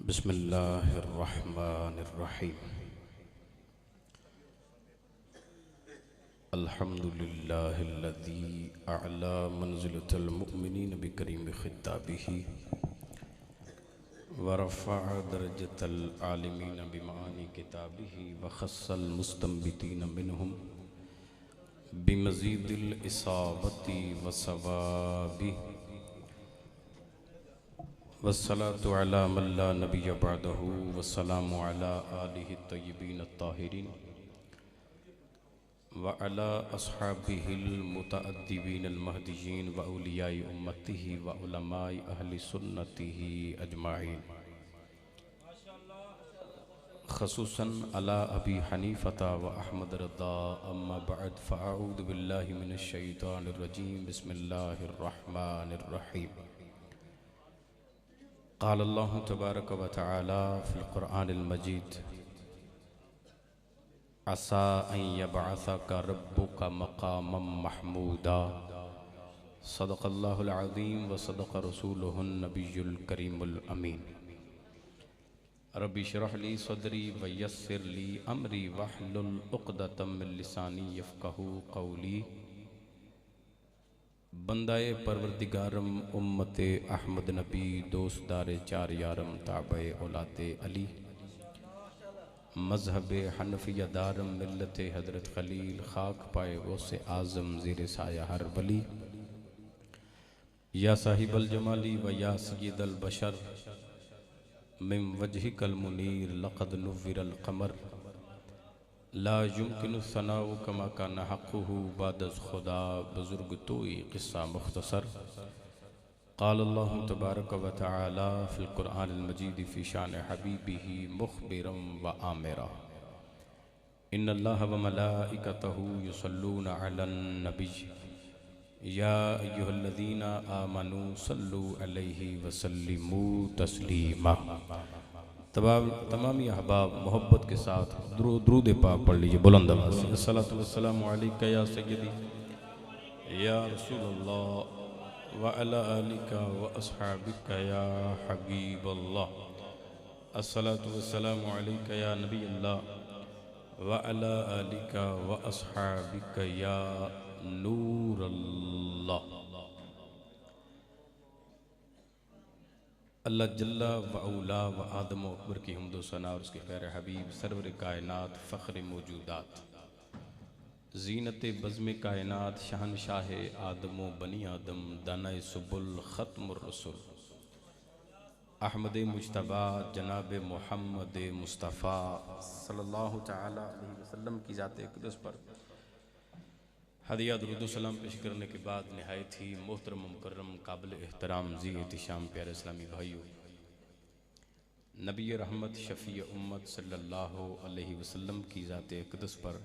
बिस्मिल्लाहिर्रहमानिर्रहीम। अल्हम्दुलिल्लाहिल्लज़ी अअला मंज़िलतल मुअमिनीन बिकरीम खिताबिही व रफ़अ दरजतल आलिमीन बिमानी किताबिही व खस्सल मुस्तंबितीन मिनहुम बिमज़ीदिल इसाबती व सवाबी वस्सलातु अला मन ला नबिय्य बअदहु वस्सलामु अला आलिहि तय्यबीन अत्ताहिरीन व अला अस्हाबिहिल मुतअद्दिबीन अल महदियीन व औलियाए उम्मतिही व उलमाए अहली सुन्नतिही अजमाईन खसूसन अला अबी हनीफता व अहमद रदा अम्मा बअद फ़अऊज़ु बिल्लाहि मिनश शैतानिर रजीम बिस्मिल्लाहिर रहमानिर रहीम। क़ाल अल्लाहु तबारक व तआला फ़िल क़ुरआनिल मजीद असा अन यबअसका रब्बुका मक़ामम महमूदा सदक़ल्लाहुल अज़ीम व सदक़ रसूलुहुन नबियुल करीमुल अमीन। रब्बि इश्रह ली सदरी व यस्सिर ली अमरी वहलुल उक़दतम मिन लिसानी यफ़क़हू क़ौली। बंदाए परवरदिगारम उम्मते अहमद नबी दोस्तदार चार यारम ताबे औलादे अली मज़हब हनफिया दारम मिल्लत हज़रत खलील खाक पाए गौसे आज़म ज़ेर साया हर वली या साहिबल जमाली व या सय्यदल बशर मिन वजहिकल मुनीर लक़द नुव्विरल क़मर ला युमकिनु सनाउ कमा काना हक़्क़ुहु बादज़ खुदा बुज़ुर्ग तोई क़िस्सा मुख़्तसर। क़ाल अल्लाहु तबारक व तआला फ़िल क़ुरआनिल मजीद फ़ी शान हबीबिही मुख़बिरम व आमिरा इन्नल्लाह व मलाइकतहु युसल्लूना अलन नबी या अय्युहल्लज़ीना आमनू सल्लु अलैहि व सल्लिमू तस्लीमा। तमामी अहबाब मोहब्बत के साथ दुरूद पाक पढ़ लीजिए बुलंद आवाज़ से। अस्सलातु वस्सलामु अलैका या सय्यदी या रसूलल्लाह व अला आलिका व अस्हाबिका या हबीबल्लाह। अस्सलातु वस्सलामु अलैका या नबीयल्लाह व अला आलिका व अस्हाबिका या नूरल्लाह। अल्लाह जल्ला व औला व आदम अकबर की हम्दो सना और उसके खैर हबीब सरवर कायनात फ़ख्र मौजूदात ज़ीनत बज़्म कायनात शहनशाह आदम व बनी आदम दाना सुबुल ख़त्मुर रसूल अहमद मुज्तबा जनाब मोहम्मद मुस्तफ़ा सल्लल्लाहु तआला अलैहि वसल्लम की ज़ात अक़दस पर हदिया दुरूद सलाम पेश करने के बाद नहायत ही मोहतरम मुकर्रम काबिल एहतराम ज़ी एहतिशाम प्यारे इस्लामी भाइयों, नबी रहमत शफ़ी उम्मत सल्लल्लाहु अलैहि वसल्लम की ज़ात अक़दस पर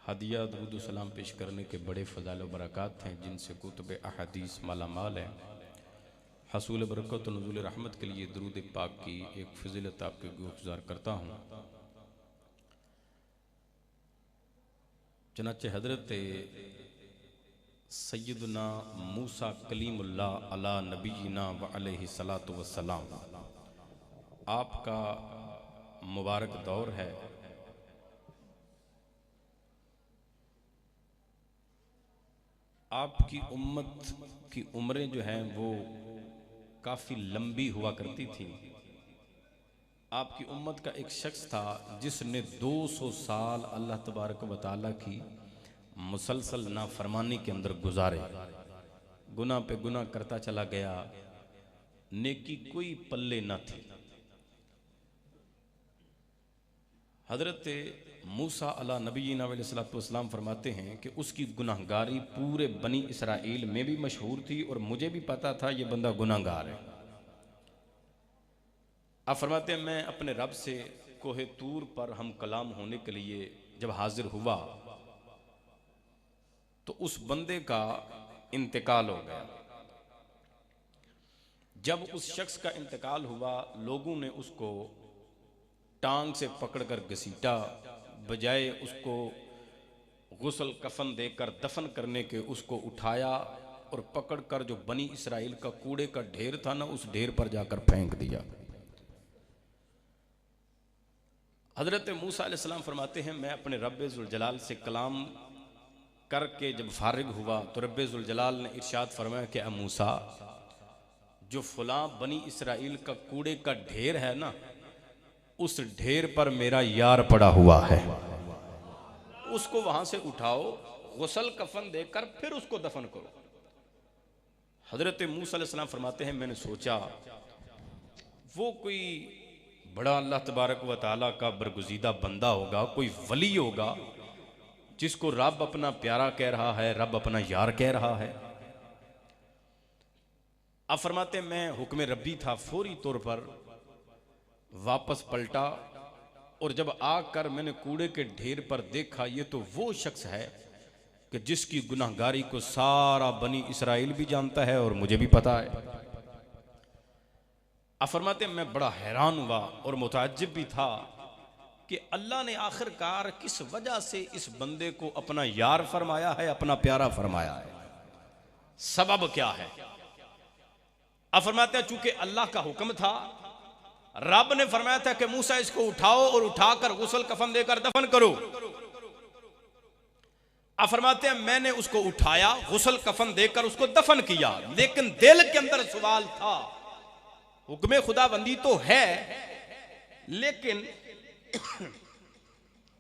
हदिया दुरूद सलाम पेश करने के बड़े फ़ज़ाइल व बरक़ात हैं जिनसे कुतुब अहादीस मालामाल है। हसूल बरकत व नुज़ूल रहमत के लिए दुरूद पाक की एक फ़ज़ीलत आपके गुज़ार करता हूँ। चनाचे हज़रत सय्यदना मूसा कलीमुल्लाह अला नबीना व अलैहि सलातु वस्सलाम आपका मुबारक दौर है। आपकी उम्मत की उम्रें जो हैं वो काफ़ी लंबी हुआ करती थी। आपकी उम्मत का एक शख्स था जिसने 200 साल अल्लाह तबारक व तआला की मुसलसल नाफरमानी के अंदर गुजारे, गुनाह पे गुनाह करता चला गया, नेकी कोई पल्ले न थी। हज़रत मूसा अला नबीना अलैहिस्सलातु वस्सलाम फरमाते हैं कि उसकी गुनाहगारी पूरे बनी इसराइल में भी मशहूर थी और मुझे भी पता था ये बंदा गुनाहगार है। आप फरमाते हैं मैं अपने रब से कोहे तूर पर हम कलाम होने के लिए जब हाजिर हुआ तो उस बंदे का इंतकाल हो गया। जब उस शख्स का इंतकाल हुआ लोगों ने उसको टांग से पकड़कर घसीटा, बजाय उसको गुस्ल कफन देकर दफन करने के उसको उठाया और पकड़कर जो बनी इसराइल का कूड़े का ढेर था ना उस ढेर पर जाकर फेंक दिया। हज़रत मूसा अलैहिस्सलाम फरमाते हैं मैं अपने रब्बे ज़ुल जलाल से कलाम करके जब फारिग हुआ तो रब्बे ज़ुल जलाल ने इरशाद फरमाया कि मूसा, जो फलां बनी इसराइल का कूड़े का ढेर है ना, उस ढेर पर मेरा यार पड़ा हुआ है, उसको वहां से उठाओ, गुस्ल कफन देकर फिर उसको दफन करो। हजरत मूसा अलैहिस्सलाम फरमाते हैं मैंने सोचा वो कोई बड़ा अल्लाह तबारक व तआला का बरगुज़ीदा बंदा होगा, कोई वली होगा जिसको रब अपना प्यारा कह रहा है, रब अपना यार कह रहा है। अब फरमाते मैं हुक्म रब्बी था, फौरी तौर पर वापस पलटा और जब आकर मैंने कूड़े के ढेर पर देखा ये तो वो शख्स है कि जिसकी गुनाहगारी को सारा बनी इसराइल भी जानता है और मुझे भी पता है। अब फरमाते मैं बड़ा हैरान हुआ और मुताज्जिब भी था कि अल्लाह ने आखिरकार किस वजह से इस बंदे को अपना यार फरमाया है, अपना प्यारा फरमाया है, सबब क्या है। अब फरमाते हैं चूंकि अल्लाह का हुक्म था, रब ने फरमाया था कि मूसा इसको उठाओ और उठाकर गुस्ल कफन देकर दफन करो। अब फरमाते हैं मैंने उसको उठाया, गुस्ल कफन देकर उसको दफन किया, लेकिन दिल के अंदर सवाल था, हुक्म खुदाबंदी तो है लेकिन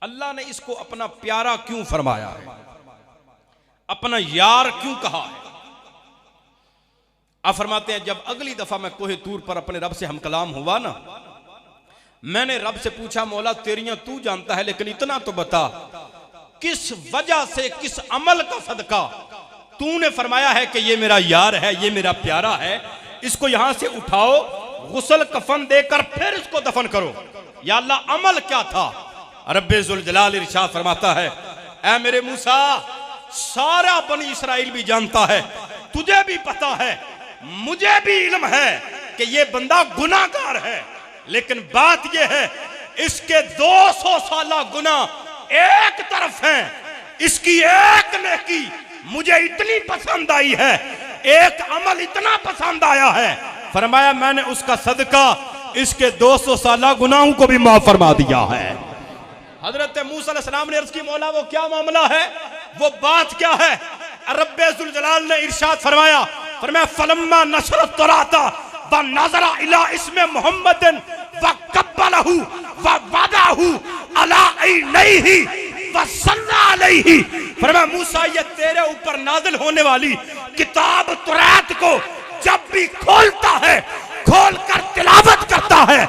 अल्लाह ने इसको अपना प्यारा क्यों फरमाया है, अपना यार क्यों कहा है। आप फरमाते हैं जब अगली दफा मैं कोहे तूर पर अपने रब से हम कलाम हुआ ना, मैंने रब से पूछा मौला तेरियां तू जानता है लेकिन इतना तो बता किस वजह से, किस अमल का सदका तूने फरमाया है कि ये मेरा यार है, ये मेरा प्यारा है, इसको यहां से उठाओ, गुस्ल कफन देकर फिर इसको दफन करो। या अल्लाह अमल क्या था। रब्बे ज़ुल जलाल इरशाद फरमाता है ऐ मेरे मूसा, सारा बनी इसराइल भी जानता है, तुझे भी पता है, मुझे भी इल्म है कि ये बंदा गुनाहगार है, लेकिन बात ये है इसके 200 साला गुनाह एक तरफ है, इसकी एक नेकी मुझे इतनी पसंद आई है, एक अमल इतना पसंद आया है, फरमाया मैंने उसका सदका इसके 200 साला गुनाहों को भी माफ फरमा दिया है। हजरत मूसा अलैहिस्सलाम ने अर्ज की मौला वो क्या मामला है, वो बात क्या है। रब्बे ज़ुल जलाल ने इरशाद फरमाया फलम्मा नशरत तौराता व नज़रा इला इसमे मुहम्मदिन व कब्बलहु व वदाहु अला ऐनैहि व सल्ला अलैहि। फरमाया मूसा ये तेरे ऊपर नाज़िल होने वाली किताब तौरात को जब भी खोलता है, खोलकर तिलावत करता है,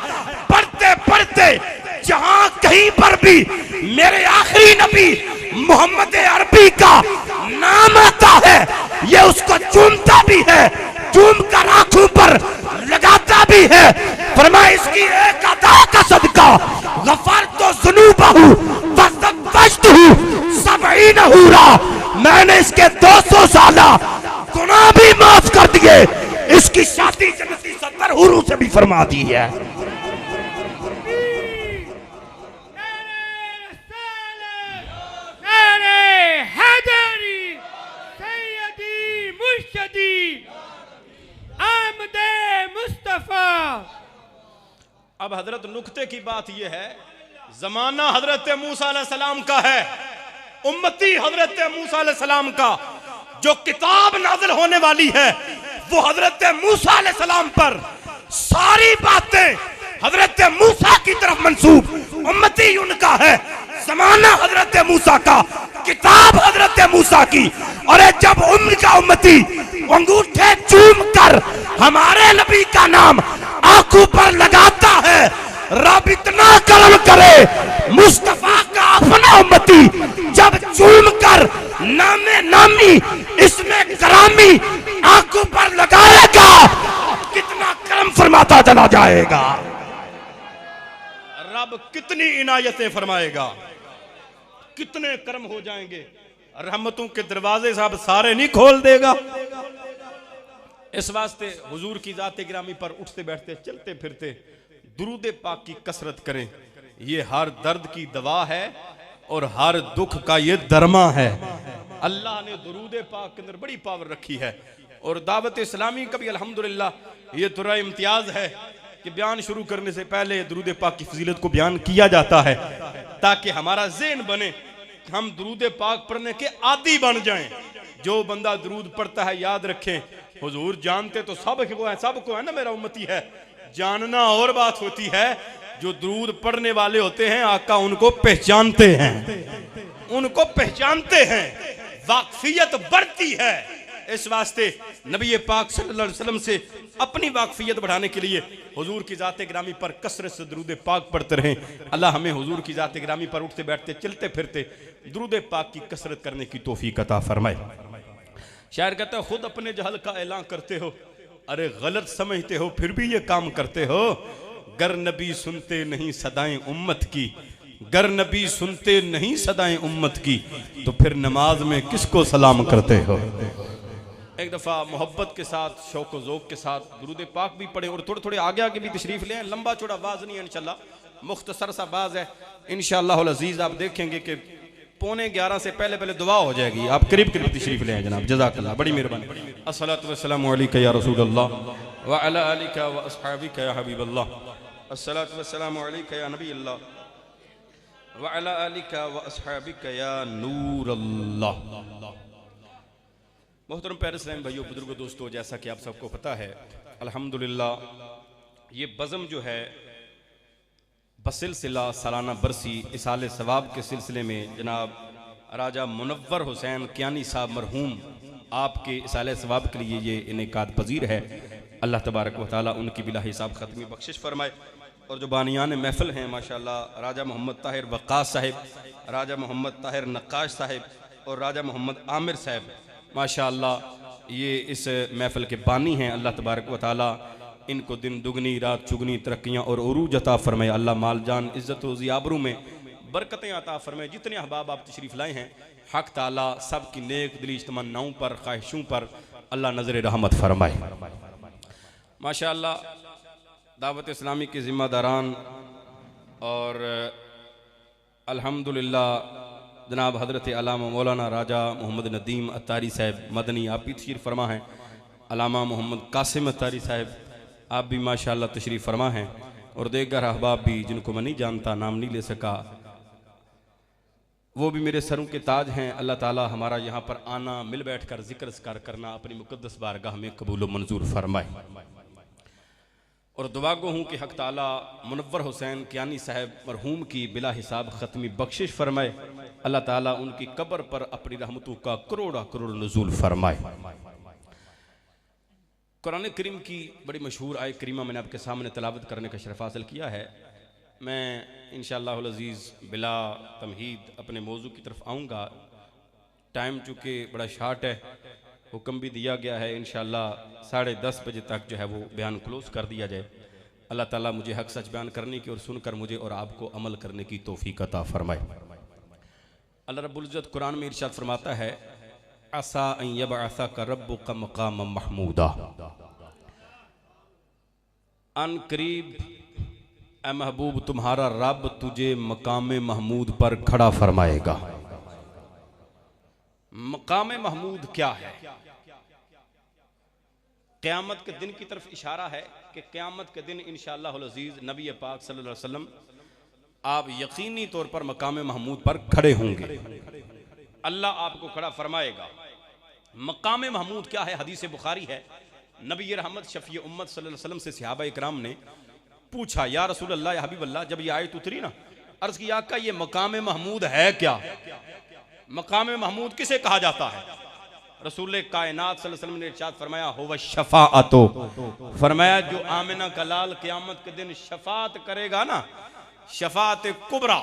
पढ़ते पढ़ते जहां कहीं पर भी मेरे आखिरी नबी मोहम्मद अरबी का नाम आता है, ये उसको चूमता भी है, चूम कर आंखों पर लगाता भी है। फरमाया इसकी एक अदा का सदका गफरतु ज़ुनूबहु व ज़व्वजतहु 70 हूरा, मैंने इसके 200 साला गुनाह भी माफ कर दिए, इसकी शादी जन्नती 70 हूरों से भी फरमा दी है। अब हजरत नुक्ते की बात यह है, जमाना हजरत मूसा अलैहिस्सलाम का है, उम्मती हजरत मूसा अलैहिस्सलाम का, जो किताब नाज़िल होने वाली है वो हजरत मूसा अलैहिस्सलाम पर, सारी बातें हजरत मूसा की तरफ मंसूब, उम्मती उनका है, जमाना हजरत मूसा का, किताब हजरत मूसा की। और जब उनका उम्मती अंगूठे चूम कर हमारे नबी का नाम आंखों पर लगाता है, रब इतना करम करे मुस्तफा का अपना उम्मती जब चूम कर नामे नामी इसमें करामी आंखों पर लगाएगा, कितना करम फरमाता चला जाएगा, रब कितनी इनायतें फरमाएगा, कितने कर्म हो जाएंगे, रहमतों के दरवाजे साहब सारे नहीं खोल देगा। इस वास्ते हुजूर की जाते गिरामी पर उठते बैठते चलते फिरते दुरूद पाक की कसरत करें, ये हर दर्द की दवा है और हर दुख का ये दरमा है। अल्लाह ने दुरूद पाक के अंदर बड़ी पावर रखी है और दावत इस्लामी का भी अल्हम्दुलिल्लाह ये थोड़ा इम्तियाज है कि बयान शुरू करने से पहले दुरूद पाक की फजीलत को बयान किया जाता है ताकि हमारा ज़हन बने, हम दुरूद पाक पढ़ने के आदी बन जाएं। जो बंदा दुरूद पढ़ता है याद रखें, हुजूर जानते तो सबको है ना, मेरा उम्मती है। जानना और बात होती है, जो दुरूद पढ़ने वाले होते हैं आका उनको पहचानते हैं, उनको पहचानते हैं, वाकफियत बढ़ती है। इस वास्ते नबी पाक सल्लल्लाहु अलैहि वसल्लम से अपनी वाकफियत बढ़ाने के लिए हुजूर की ज़ात गिरामी पर कसरत से दुरूद पाक पढ़ते रहें। अल्लाह हमें हुजूर की ज़ात गिरामी पर उठते बैठते चलते फिरते दुरूद पाक की कसरत करने की तौफीक अता फरमाए। शायर कहता है, खुद अपने जहल का ऐलान करते हो, अरे गलत समझते हो फिर भी ये काम करते हो। गर नबी सुनते नहीं सदाएं उम्मत की, गर नबी सुनते नहीं सदाएं उम्मत की, तो फिर नमाज में किसको सलाम करते हो। एक दफ़ा मोहब्बत के साथ, शौक व ज़ौक़ के साथ दुरूद पाक भी पढ़े और थोड़े थोड़े आगे आगे भी तशरीफ़ लें। लंबा चौड़ा बाज नहीं है इंशाल्लाह, मुख्तसर सा बाज है इंशाअल्लाह अज़ीज़। आप देखेंगे कि 11:15 से पहले पहले दुआ हो जाएगी। आप करीब करीब तशरीफ़ लें जनाब, जज़ाकल्लाह, बड़ी मेहरबानी। अस्सलातु वस्सलामु अलैका या रसूलल्लाह व अला आलिका व अस्हाबिका या हबीबल्लाह, अस्सलातु वस्सलामु अलैका या नबील्लाह व अला आलिका व अस्हाबिका या नूरल्लाह। मोहतरम प्यारे इस्लामी भाइयों, बुजुर्गों, दोस्तों, जैसा कि आप सबको पता है अल्हम्दुलिल्लाह ये बज़म जो है बसिलसिला सालाना बरसी इसाले सवाब के सिलसिले में जनाब राजा मुनव्वर हुसैन कियानी साहब मरहूम आपके इसाले सवाब के लिए ये इनेकाद पजीर है। अल्लाह तबारक व तआला उनकी बिला हिसाब ख़त्मी बख्शिश फरमाए। और जो बानियान महफ़िल हैं माशाअल्लाह, राजा मोहम्मद ताहिर वक़ास साहिब, राजा मोहम्मद ताहिर नक्काश साहिब और राजा मोहम्मद आमिर साहिब, माशाअल्लाह ये इस महफ़िल के बानी हैं। अल्लाह तबारक व तआला इनको दिन दुगनी रात चुगनी तरक्कियाँ और उरूज अता फरमाए। अल्लाह माल जान इज़्ज़त व ज़ियाबरू में बरकतें अता फरमाए। जितने अहबाब आप तशरीफ़ लाए हैं, हक़ ताला सब की नेक दिली तमन्नाओं पर, ख्वाहिशों पर अल्लाह नज़र रहमत फरमाए। माशाअल्लाह दावत इस्लामी के ज़िम्मेदारान और अल्हम्दुलिल्लाह जनाब हज़रत अल्लामा मौलाना राजा मोहम्मद नदीम अत्तारी साहब मदनी आप भी तशरीफ़ फरमा हैं, अल्लामा मोहम्मद कासिम अत्तारी साहब आप भी माशाअल्लाह तशरीफ़ फरमा हैं, और देगर अहबाब भी जिनको मैं नहीं जानता, नाम नहीं ले सका, वो भी मेरे सरों के ताज हैं। अल्लाह ताला हमारा यहाँ पर आना, मिल बैठ कर ज़िक्र अस्कार करना अपनी मुक़द्दस बारगाह में कबूल व मंजूर फरमाए। और दुआ गो हूँ कि हक़ ताला मुनव्वर हुसैन कियानी साहब मरहूम की बिला हिसाब ख़त्मी बख्शिश फरमाए। अल्लाह ताला उनकी कब्र पर अपनी रहमतों का करोड़ा करोड़ नुज़ूल फरमाए। कुरान करीम की बड़ी मशहूर आयत करीमा मैंने आपके सामने तलावत करने का शरफ़ हासिल किया है। मैं इंशाअल्लाह अज़ीज़ बिला तमहीद अपने मौजू की तरफ आऊँगा। टाइम चूँकि बड़ा शार्ट है, हुक्म भी दिया गया है इंशाअल्लाह 10:30 बजे तक जो है वो बयान क्लोज़ कर दिया जाए। अल्लाह ताला मुझे हक़ सच बयान करने की और सुनकर मुझे और आपको अमल करने की तौफ़ीक़ अता फ़रमाए। अल्लाह रब्बुल इज़्ज़त कुरान में इरशाद फरमाता है, असा अन यबअसका रब्बुका मक़ामम महमूदा, अन करीब ए महबूब तुम्हारा रब तुझे मकाम महमूद पर खड़ा फरमाएगा। मकाम महमूद क्या है? क़यामत के दिन की तरफ इशारा है कि क़यामत के दिन इंशाअल्लाह अज़ीज़ नबी पाक सल्लल्लाहु अलैहि वसल्लम आप यकीनी तौर पर मकाम महमूद पर खड़े होंगे, अल्लाह आपको खड़ा फरमाएगा। मकाम महमूद क्या है? हदीस बुखारी है, नबी रहमत शफ़ी उम्मत सल्लल्लाहु अलैहि वसल्लम से सहाबा इकराम ने पूछा, या रसूल अल्लाह या हबीब अल्लाह, जब ये आयत उतरी ना, अर्ज़ किया आका ये मकाम महमूद है क्या? मकाम महमूद किसे कहा जाता है? रसूल कायनात सल्लल्लाहु अलैहि वसल्लम ने इरशाद फरमाया, हुवा शफ़ाअतो, फरमाया जो आमिना का लाल क़यामत के दिन शफ़ाअत करेगा ना, शफ़ाअत कुबरा,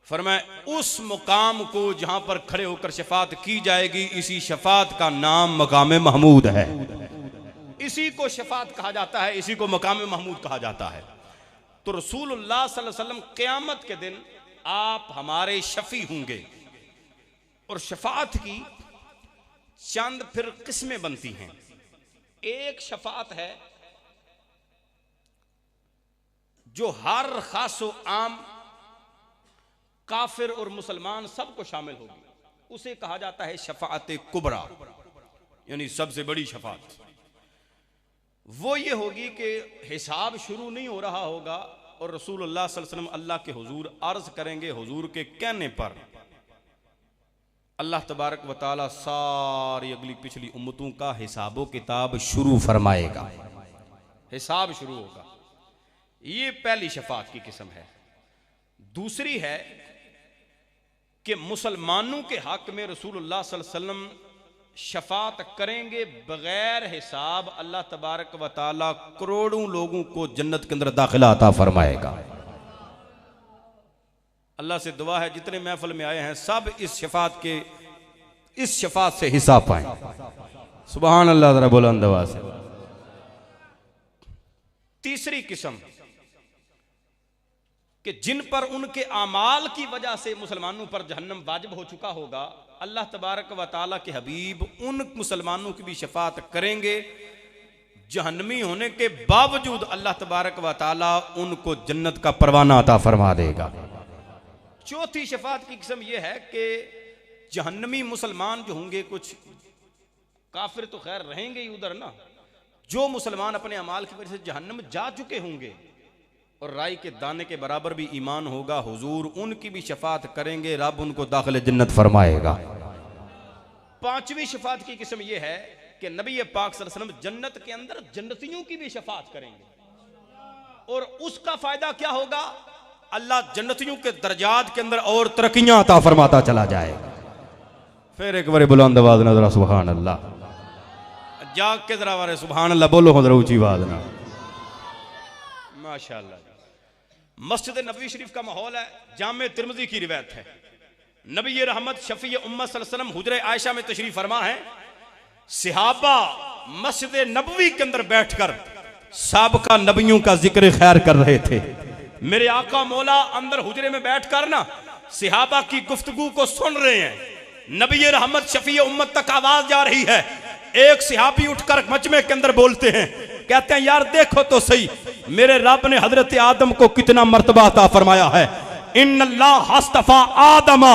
फरमाया उस मुकाम को जहां पर खड़े होकर शफ़ाअत की जाएगी, इसी शफ़ाअत का नाम मकाम महमूद है। इसी को शफ़ाअत कहा जाता है, इसी को मकाम महमूद कहा जाता है। तो रसूलुल्लाह सल्लल्लाहु अलैहि वसल्लम क़यामत के दिन आप हमारे शफ़ी होंगे। और शफ़ाअत की चंद फिर किस्में बनती हैं। एक शफ़ाअत है जो हर खासो आम काफिर और मुसलमान सबको शामिल होगी, उसे कहा जाता है शफ़ाअत कुबरा, यानी सबसे बड़ी शफ़ाअत। वो ये होगी कि हिसाब शुरू नहीं हो रहा होगा और रसूलुल्लाह सल्लल्लाहु अलैहि वसल्लम अल्लाह के हुजूर अर्ज करेंगे, हुजूर के कहने पर अल्लाह तबारक व तआला सारी अगली पिछली उम्मतों का हिसाबो किताब शुरू फरमाएगा, हिसाब शुरू होगा। ये पहली शफात की किस्म है। दूसरी है कि मुसलमानों के हक में रसूलुल्लाह सल्लल्लाहु अलैहि वसल्लम शफात करेंगे बगैर हिसाब। अल्लाह तबारक व तआला करोड़ों लोगों को जन्नत के अंदर दाखिला अता फरमाएगा। अल्लाह से दुआ है जितने महफिल में आए हैं सब इस शफात से हिस्सा पाएं। सुभान अल्लाह, जरा बुलंद आवाज से। तीसरी किस्म कि जिन पर उनके आमाल की वजह से मुसलमानों पर जहन्नम वाजिब हो चुका होगा, अल्लाह तबारक व तआला के हबीब उन मुसलमानों की भी शफात करेंगे। जहन्नमी होने के बावजूद अल्लाह तबारक व तआला उनको जन्नत का परवाना अता फरमा देगा। चौथी शफात की किस्म यह है कि जहन्नमी मुसलमान जो होंगे, कुछ काफिर तो खैर रहेंगे ही उधर ना, जो मुसलमान अपने अमाल की वजह से जहन्नम जा चुके होंगे और राई के दाने के बराबर भी ईमान होगा, हुजूर उनकी भी शफात करेंगे, रब उनको दाखिल जन्नत फरमाएगा। पांचवी शफात की किस्म यह है कि नबी पाक सल्लल्लाहु अलैहि वसल्लम जन्नत के अंदर जन्नतियों की भी शफात करेंगे और उसका फायदा क्या होगा? अल्लाह जन्नतियों के दर्जात के अंदर और तरक्कियां अता फरमाता चला जाएगा। फिर एक बार बुलंद आवाज ना जरा सुभान अल्लाह, जाग के जरा वारे सुभान अल्लाह बोलो हो जरा ऊंची आवाज ना। माशाअल्लाह। मस्जिद नबवी शरीफ का माहौल है। जामे तिरमिज़ी की रिवायत है, नबी रहमत शफी उम्मत सल्लल्लाहु अलैहि वसल्लम हुजरे आयशा में तशरीफ फरमा है। सहाबा मस्जिद नबवी के अंदर बैठकर साबका नबियों का जिक्र खैर कर रहे थे। मेरे आका मौला अंदर हुजरे में बैठकर ना सहाबा की गुफ्तगू को सुन रहे हैं। नबी रहमत शफी उम्मत तक आवाज जा रही है। एक सहाबी उठकर मजमे के अंदर बोलते हैं, कहते हैं यार देखो तो सही, मेरे रब ने हजरत आदम को कितना मर्तबा अता फरमाया है। इन्नल्लाह हस्तफा आदमा,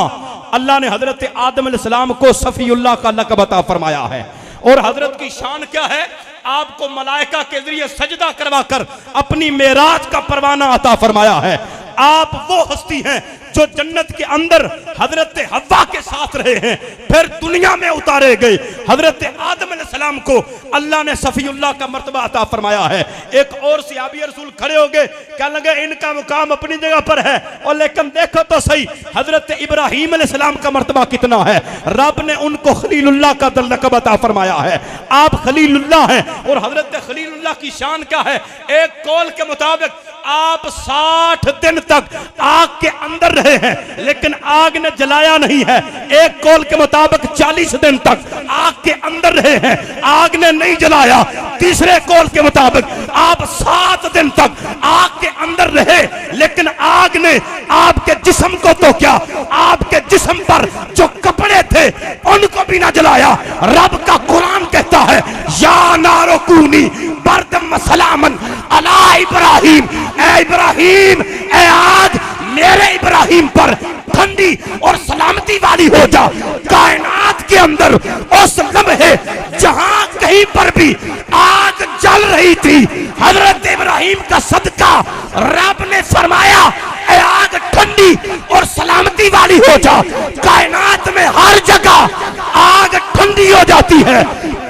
अल्लाह ने हजरत आदम अलैहिस्सलाम को सफीउल्लाह का लक़ब अता फरमाया है। और हजरत की शान क्या है? आपको मलाइका के जरिए सजदा करवाकर अपनी मेराज का परवाना अता फरमाया है। आप वो हस्ती हैं जो जन्नत के अंदर हजरत हव्वा के साथ रहे हैं, फिर दुनिया में उतारे गए। हजरत आदम अलैहिस्सलाम को अल्लाह ने सफीउल्लाह का मर्तबा अता फरमाया है। एक और सहाबी रसूल खड़े हो गए, कहने लगे इनका मुकाम अपनी जगह पर है, और लेकिन देखो तो सही हजरत इब्राहीम अलैहिस्सलाम का मर्तबा कितना है। रब ने उनको खलीलुल्लाह का लक़ब अता फरमाया है। आप खलीलुल्लाह हैं। और हजरत खलीलुल्लाह की शान क्या है? एक कौल के मुताबिक आप 60 दिन तक आग के अंदर रहे हैं लेकिन आग ने जलाया नहीं है। एक कौल के मुताबिक 40 दिन तक आग के अंदर रहे हैं, आग ने नहीं जलाया। तीसरे कौल के मुताबिक आप 7 दिन तक आग के अंदर रहे लेकिन आग ने आपके जिस्म को तो क्या, आपके जिस्म पर जो कपड़े थे उनको भी ना जलाया। रब का कुरान कहता है या नारो कूनी बर्दम सलामन अला इब्राहिम, ए इब्राहिम, ए आग मेरे इब्राहिम पर ठंडी और सलामती वाली हो जा। कायनात के अंदर उस लम्हे जहां कहीं पर भी आग जल रही थी, हजरत इब्राहिम का सदका रब ने फरमाया ए आग ठंडी और सलामती वाली हो जा। कायनात में हर जगह आग ठंडी हो जाती है।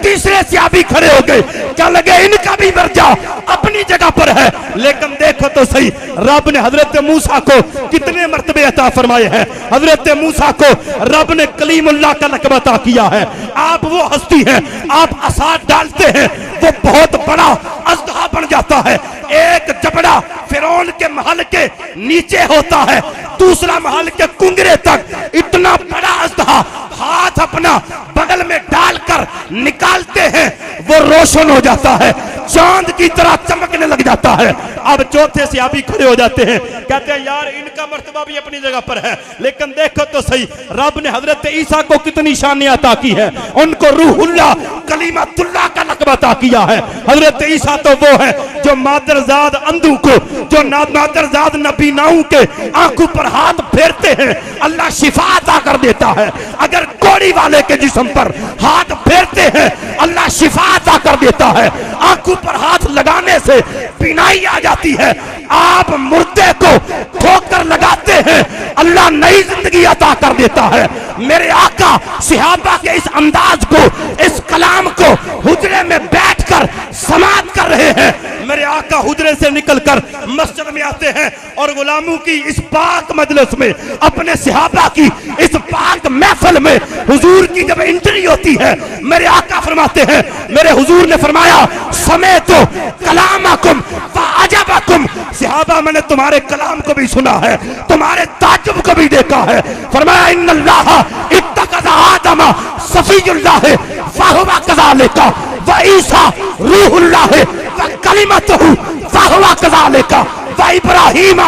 तीसरे सहाबी खड़े हो गए, क्या लगे इनका भी दर्जा अपनी जगह पर है। लेकिन देखो तो सही रब ने हजरत मूसा को कितने मर्तबे अता फरमाए हैं। हजरत मूसा को रब ने कलीमुल्लाह का लक़ब अता किया है। आप वो हस्ती हैं, आप असाद डालते हैं वो बहुत बड़ा अज़दहा बन जाता है। एक जबड़ा फिरौन के महल के नीचे होता है, दूसरा महल के कुंगरे तक इतना बड़ा अज़दहा हाथ अपना बगल में डालकर निकालते हैं, वो रोशन हो जाता है, चांद की तरह चमकने लग जाता है। जाता है। अब चौथे सहाबी खड़े हो जाते हैं, कहते हैं यार इनका मर्तबा भी अपनी जगह पर है, लेकिन देखो तो सही रब ने हजरत ईसा को कितनी शानियां अता की है। उनको रूहुल्लाह कलीमतुल्लाह का लक़ब अता किया है। हजरत ईसा तो वो है जो मादरजाद अंधों को, जो मादरजाद नबीनाओं के आंखों पर हाथ फेरते हैं अल्लाह शिफा अता कर देता है। अगर कोड़ी वाले के जिस्म पर हाथ फेरते हैं अल्लाह शिफा अता कर देता है। आंखों पर हाथ लगाने से बीनाई आ जाती है। आप मुर्दे को ठोकर लगाते हैं अल्लाह नई जिंदगी अता कर देता है। मेरे आका सहाबा के इस अंदाज को, इस कलाम को हुजरे में बैठकर समाअत कर रहे हैं। मेरे आका हुजरे से निकलकर मस्जिद में आते हैं और गुलामों की इस पाक मजलिस में, अपने सहाबा की इस पाक महफिल में हुजूर की जब एंट्री होती है, मेरे आका फरमाते हैं, मेरे हुजूर ने फरमाया समय तो कलामकुम व अजबकुम, सहाबा मैंने तुम्हारे कलाम को भी सुना है, तुम्हारे ताजुब को भी देखा है। फरमाया इन्नल्लाह इत्तखज़ आदम सफीयुल्लाह फहुवा कज़ालिका व ईसा रूहुल्लाह व कलिमतुहु फहुवा कज़ालिका व इब्राहीम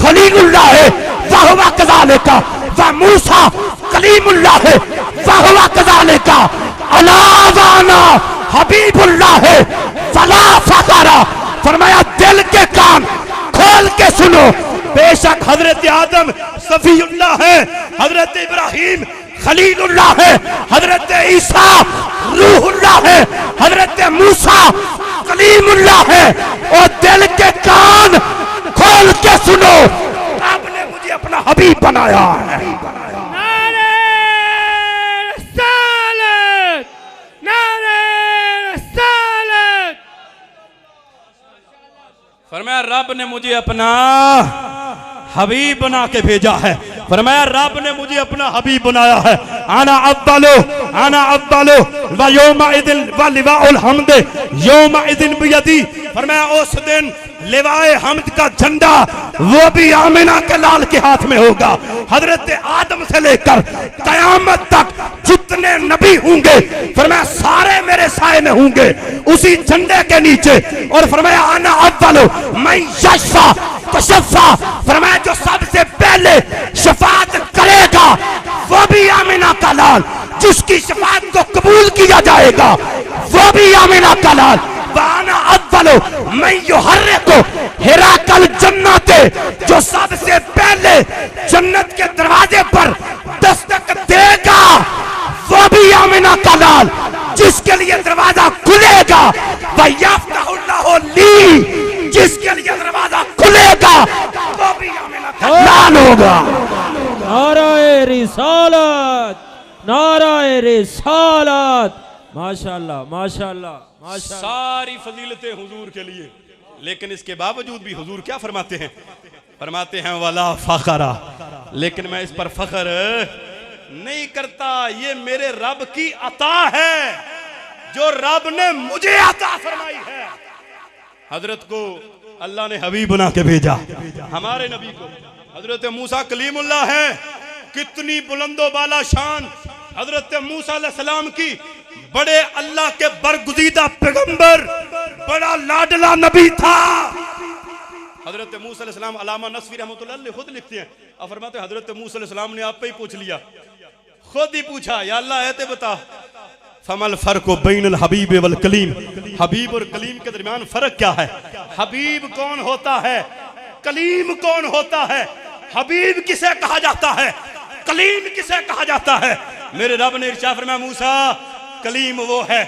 खलीलुल्लाह फहुवा कज़ालिका व मूसा कलीमुल्लाह फहुवा कज़ालिका अला वाना हबीबुल्लाह फला फखरा। फरमाया दिल के कान खोल के सुनो, बेशक हजरत आदम सफीउल्लाह है, हजरत इब्राहीम खलीलुल्लाह है, हजरत ईसा रूहुल्लाह है, हजरत मूसा कलीमुल्लाह है। और दिल के कान खोल के सुनो, आपने मुझे अपना हबीब बनाया है। नारे रिसालत, नारे रिसालत। फरमाया रब ने मुझे अपना हबीब बना के भेजा है। फरमाया रब ने मुझे अपना हबीब बनाया है। आना अव्वलो व यौमा इदिन व लिवाउल हम्द यौमा इदिन बियदी। फरमाया उस दिन लिवाए हम्द का झंडा वो भी आमिना के लाल के हाथ में होगा। हजरत आदम से लेकर कयामत तक जितने नबी होंगे फरमाया सारे मेरे साए में होंगे, उसी झंडे के नीचे। और फरमाया आना अव्वलो मैं यशफा तशफ़ा, फरमाया जो सबसे पहले शफाअत करेगा वो भी आमिना का लाल, जिसकी शफाअत को कबूल किया जाएगा वो भी आमिना का लाल। वाना अव्वलो मैं युहर्रिकु हिराकल जन्नते, जो सबसे पहले जन्नत के दरवाजे पर दस्तक देगा वो भी आमिना का लाल, जिसके लिए दरवाजा खुलेगा। वयफ्तहुल्लाहु ली, जिसके लिए दरवाजा खुलेगा वो भी आमिना का लाल होगा। नाराए रिसालत, नाराए रिसालत। माशाअल्लाह माशाअल्लाह माशाअल्लाह। सारी फजीलतें हुजूर के लिए, लेकिन इसके बावजूद भी हुजूर क्या फरमाते हैं? फरमाते हैं वाला फखरा, लेकिन मैं इस पर फख्र नहीं करता, ये मेरे रब की अता है जो रब ने मुझे अता फरमाई है। हजरत को अल्लाह ने हबीब बना के भेजा, हमारे नबी को हजरत मूसा कलीमुल्लाह है। कितनी बुलंदो बाला शान हजरत मूसा अलैहिस्सलाम की, बड़े अल्लाह के बरगुज़ीदा पैगंबर, बड़ा लाडला नबी था। हजरत मूसा अलैहिस्सलाम अलामा नस्वी रहमतुल्लाह अलैह खुद लिखते हैं, और फरमाते हैं हजरत मूसा अलैहिस्सलाम ने आप पे ही पूछ लिया, खुद ही पूछा या अल्लाह है ते बता फमल फर्क बैनुल हबीब वल कलीम, हबीब और कलीम के दरमियान फर्क क्या है? हबीब कौन होता है, कलीम कौन होता है? हबीब किसे कहा जाता है, कलीम किसे कहा जाता है? मेरे रब ने इरशाद फरमाया मूसा कलीम वो है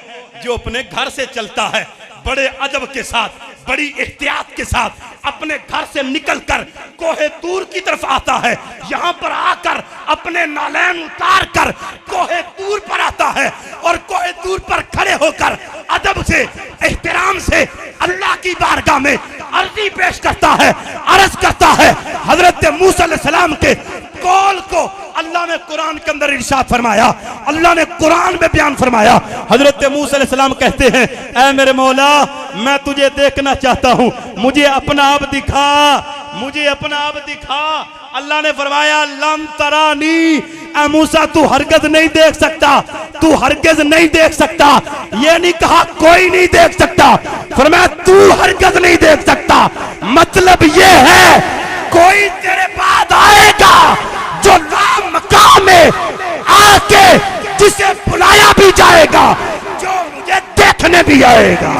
जो अपने घर से चलता है, बड़े अदब के साथ, बड़ी एहतियात के साथ अपने घर से निकलकर कोहे तूर की तरफ आता है। यहाँ पर आकर अपने नालैन उतार कर कोहे तूर पर आता है और कोहे तूर पर खड़े होकर अदब से, एहतराम से अल्लाह की बारगाह में अर्जी पेश करता है, अर्ज करता है। हजरत मूसा अलैहिस्सलाम के कौल को अल्लाह ने कुरान के अंदर इरशाद फरमाया, अल्लाह ने कुरान में बयान फरमाया। हजरत मूसा अलैहिस्सलाम कहते हैं ऐ मेरे मौला मैं तुझे देखना चाहता हूँ, मुझे अपना आप दिखा, मुझे अपना आप दिखा। अल्लाह ने फरमाया लम तरानी, ऐ मूसा तू हरगिज़ नहीं देख सकता, तू हरगिज़ नहीं देख सकता। ये नहीं कहा कोई नहीं देख सकता, फरमाया तू हरगिज़ नहीं देख सकता। भी आएगा।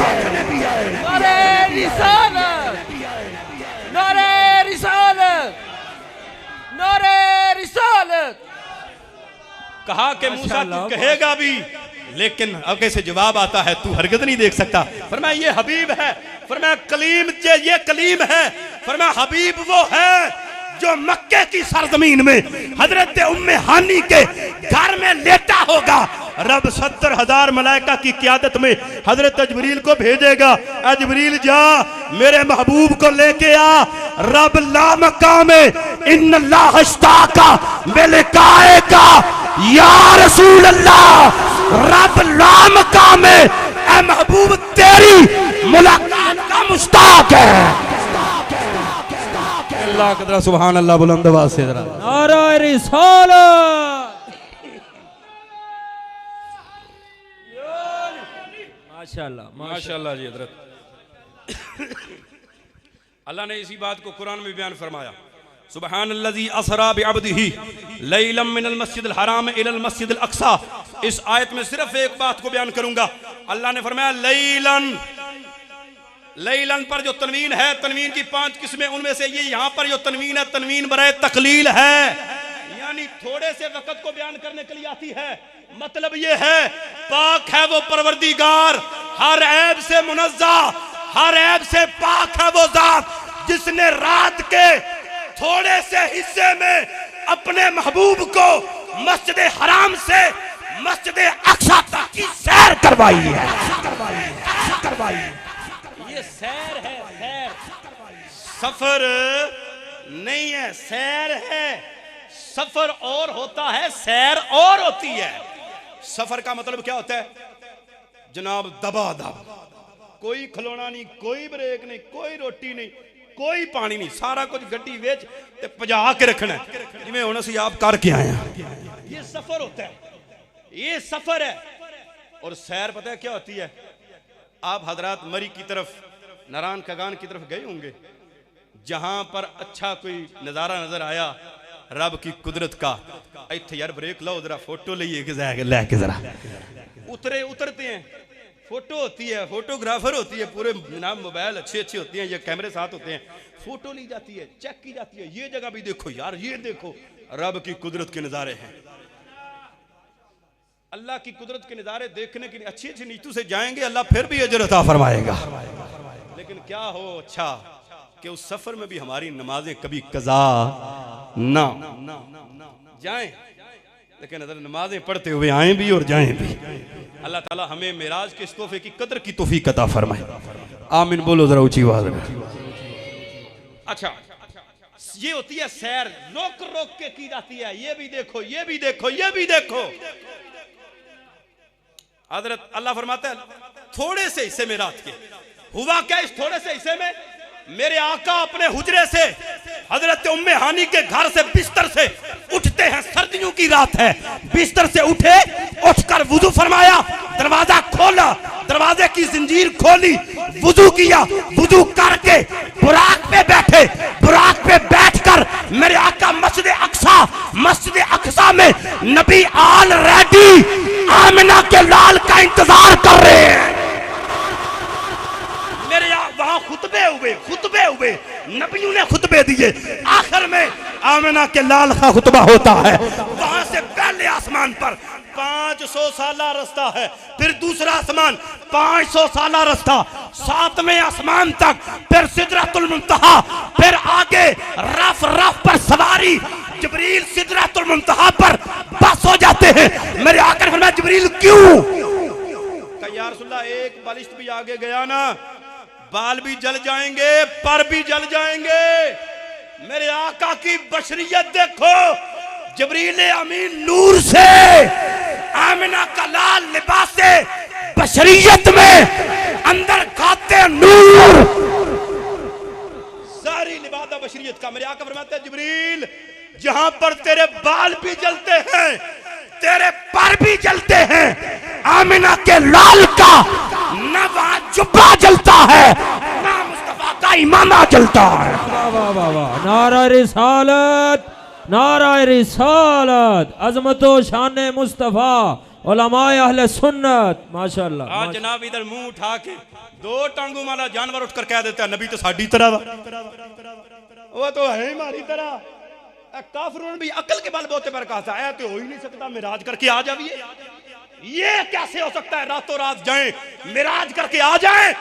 नारे रिसालत, नारे रिसालत, नारे रिसालत। कहा कि मूसा तू कहेगा भी, लेकिन अब कैसे जवाब आता है, तू हरगिज़ नहीं देख सकता। फरमाया ये हबीब है, फरमाया कलीम ये कलीम है, फरमाया हबीब वो है जो मक्के की सरजमीन में हजरत उम्मे हानी के घर में लेटा होगा। रब 70,000 मलाइका की क़यादत में हजरत जिब्रील को भेजेगा, ए जिब्रील जा मेरे महबूब को लेके आ। रब ला मकाम इन्नल्लाह इश्ताका बिलिकाएका या रसूल अल्लाह। रब ला मकाम ए महबूब तेरी मुलाकात का मुश्ताक है। अल्लाह कदरा सुभान अल्लाह बुलंद आवाज से जरा नारे रिसालत। माशाअल्लाह माशाअल्लाह जी हजरत। अल्लाह ने इसी बात को कुरान में बयान फरमाया, सुब्हानल्लज़ी असरा बिअब्दिही लैलन मिनल मस्जिदिल हराम इलल मस्जिदिल अक्सा। इस आयत में सिर्फ एक बात को बयान करूंगा। अल्लाह ने फरमाया लैलन, लैलन पर जो तनवीन है, तनवीन की 5 किस्में, उनमें से ये यहाँ पर जो तनवीन है, तनवीन बराए तकलील है, यानी थोड़े से वक्त को बयान करने के लिए आती है। मतलब ये है पाक है वो परवरदिगार, हर ऐब से मुनज़्ज़ा, हर ऐब से पाक है वो जात जिसने रात के थोड़े से हिस्से में अपने महबूब को मस्जिद हराम से मस्जिद अक्सा तक की सैर करवाई है। ये सैर है, सैर, सफर नहीं है, सैर है। सफर और होता है, सैर और होती है। सफर का मतलब क्या होता है जनाब? दबा दब, कोई खिलौना नहीं, कोई ब्रेक नहीं, कोई रोटी नहीं, कोई पानी नहीं, सारा कुछ गड्डी वेच ते पजा के रखना है जिवें हुण असीं आप करके आए हैं। ये सफर होता है, ये सफर है। और सैर पता है क्या होती है? आप हजरात मरी की तरफ, नारायण कगान की तरफ गए होंगे, जहां पर अच्छा कोई नजारा नजर आया रब की कुदरत का, इत्थे यार ब्रेक लो जरा फोटो लेके जरा उतरते हैं, फोटो होती है, फोटोग्राफर होती है, पूरे जनाब मोबाइल अच्छे होते हैं, ये कैमरे साथ होते हैं, फोटो ली जाती है, चेक की जाती है, ये जगह भी देखो यार, ये देखो रब की कुदरत के नजारे हैं। अल्लाह की कुदरत के नजारे देखने के लिए अच्छी अच्छी नीयतों से जाएंगे, अल्लाह फिर भी अजर अता फरमाएगा। लेकिन क्या हो अच्छा कि उस सफर में भी हमारी नमाजें कभी कज़ा ना जाएं, लेकिन अगर नमाजें पढ़ते हुए आए भी और जाएं भी। अल्लाह ताला हमें मेराज के इस तोहफे की कदर की तौफीक अता फरमाए। आमीन बोलो जरा ऊंची आवाज में। अच्छा, ये होती है सैर, रोक रोक के की जाती है, ये भी देखो, ये भी देखो, ये भी देखो। हजरत अल्लाह फरमाता है थोड़े से हिस्से में रात के हुआ क्या, इस थोड़े से हिस्से में मेरे आका अपने हुजरे से हजरत उम्मे हानी के घर से बिस्तर से उठते हैं, सर्दियों की रात है, बिस्तर से उठे, उठकर वुजू फरमाया, दरवाजा खोला, दरवाजे की जंजीर खोली, वुजू किया, वुजू करके बुराक पे बैठे, बुराक पे बैठकर मेरे आका मस्जिद अक्सा में नबी ऑलरेडी आमिना के लाल का इंतजार कर रहे हैं। मेरे वहां खुतबे हुए, नबियों ने खुतबे दिए, आखिर में आमिना के लाल का खुतबा होता है। वहां से पहले आसमान पर 500 साला रास्ता है, फिर दूसरा आसमान 500 साला रास्ता, 7वें आसमान तक, फिर सिदरतुल मुंतहा, फिर आगे रफ पर सवारी, जिब्रील सिदरतुल मुंतहा पर बस हो जाते हैं। मेरे आकर फरमाया जिब्रील क्यों? या रसूलल्लाह एक बालिश्त भी आगे गया ना, बाल भी जल जाएंगे, पर भी जल जाएंगे। मेरे आका की बशरियत देखो, जिब्रील अमीन नूर से आमिना का लाल लिबास से बशरियत में अंदर खाते नूर, सारी लिबादा बशरियत का। मेरे आका फरमाते हैं जिब्रील जहां पर तेरे बाल भी जलते हैं, तेरे पर भी जलते हैं, आमिना के लाल का न वहां जुब्बा जलता है, ना मुस्तफा का इमामा जलता है। वाह वाह वाह, नारा रिसालत, नारा रिसालत, अजमतो शान मुस्तफा, उलमाए अहले सुन्नत माशाल्लाह। हाँ जनाब, इधर मुंह उठा के दो टांगों वाला जानवर उठकर कह देता है नबी तो साड़ी तरह वो तो है हमारी तरह। काफिरों ने भी अकल के बल बोते पर कहा है तो हो ही नहीं सकता, मिराज करके आ जाइए। ये कैसे हो सकता है रातों रात जाएं मिराज करके आ जाएं?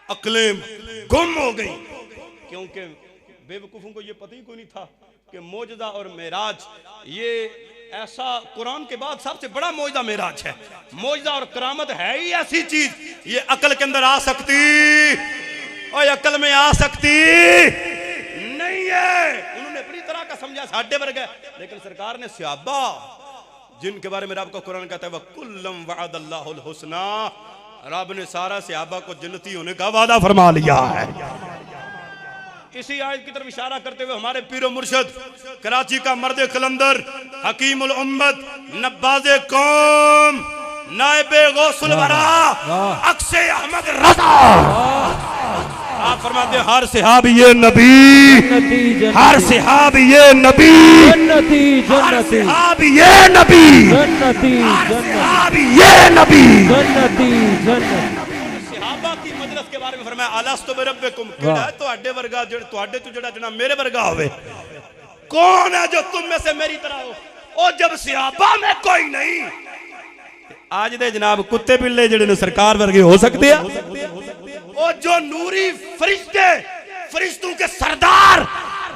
अकलें गुम हो गई, क्योंकि बेवकूफों को ये पता ही कोई नहीं था कि मौजज़ा और मेराज ये ऐसा कुरान के बाद सबसे बड़ा मौजज़ा मेराज है। मौजज़ा और करामत है ही ऐसी चीज, ये अकल के अंदर आ सकती और अकल में आ सकती नहीं है। उन्होंने अपनी तरह का समझा साढ़े वर्ग है, लेकिन सरकार ने सहाबा जिनके बारे में रब का कुरान कहता है वकुल्लम वअदल्लाहुल हुस्ना, रब ने सारा सहाबा को जन्नती होने का वादा फरमा लिया है। इसी आयत की तरफ इशारा करते हुए हमारे पीरो मुर्शिद कराची का मर्द कलंदर हकीमुल उम्मत नब्बाज़े कौम नाइबे गौसुल वरा अक्से अहमद रज़ा आप फरमाते हैं हर सहाबी ये नबी, हर सहाबी ये नबी, हर सहाबी ये नबी, हर सहाबी ये नबी। सहाबा की मजलिस के बारे में फरमाया अलस्तु बिरब्बिकुम, केड़ा है तोड़े वर्गा जेड़ तोड़े तो जेड़ा जना मेरे वर्गा होवे? कौन है जो तुम में से मेरी तरह हो? और जब सहाबा में कोई नहीं, आज दे जनाब कुत्ते बिल्ले जेड़े ने सरकार वर्गे हो सकते हैं। और जो नूरी फरिश्ते फरिश्तों के सरदार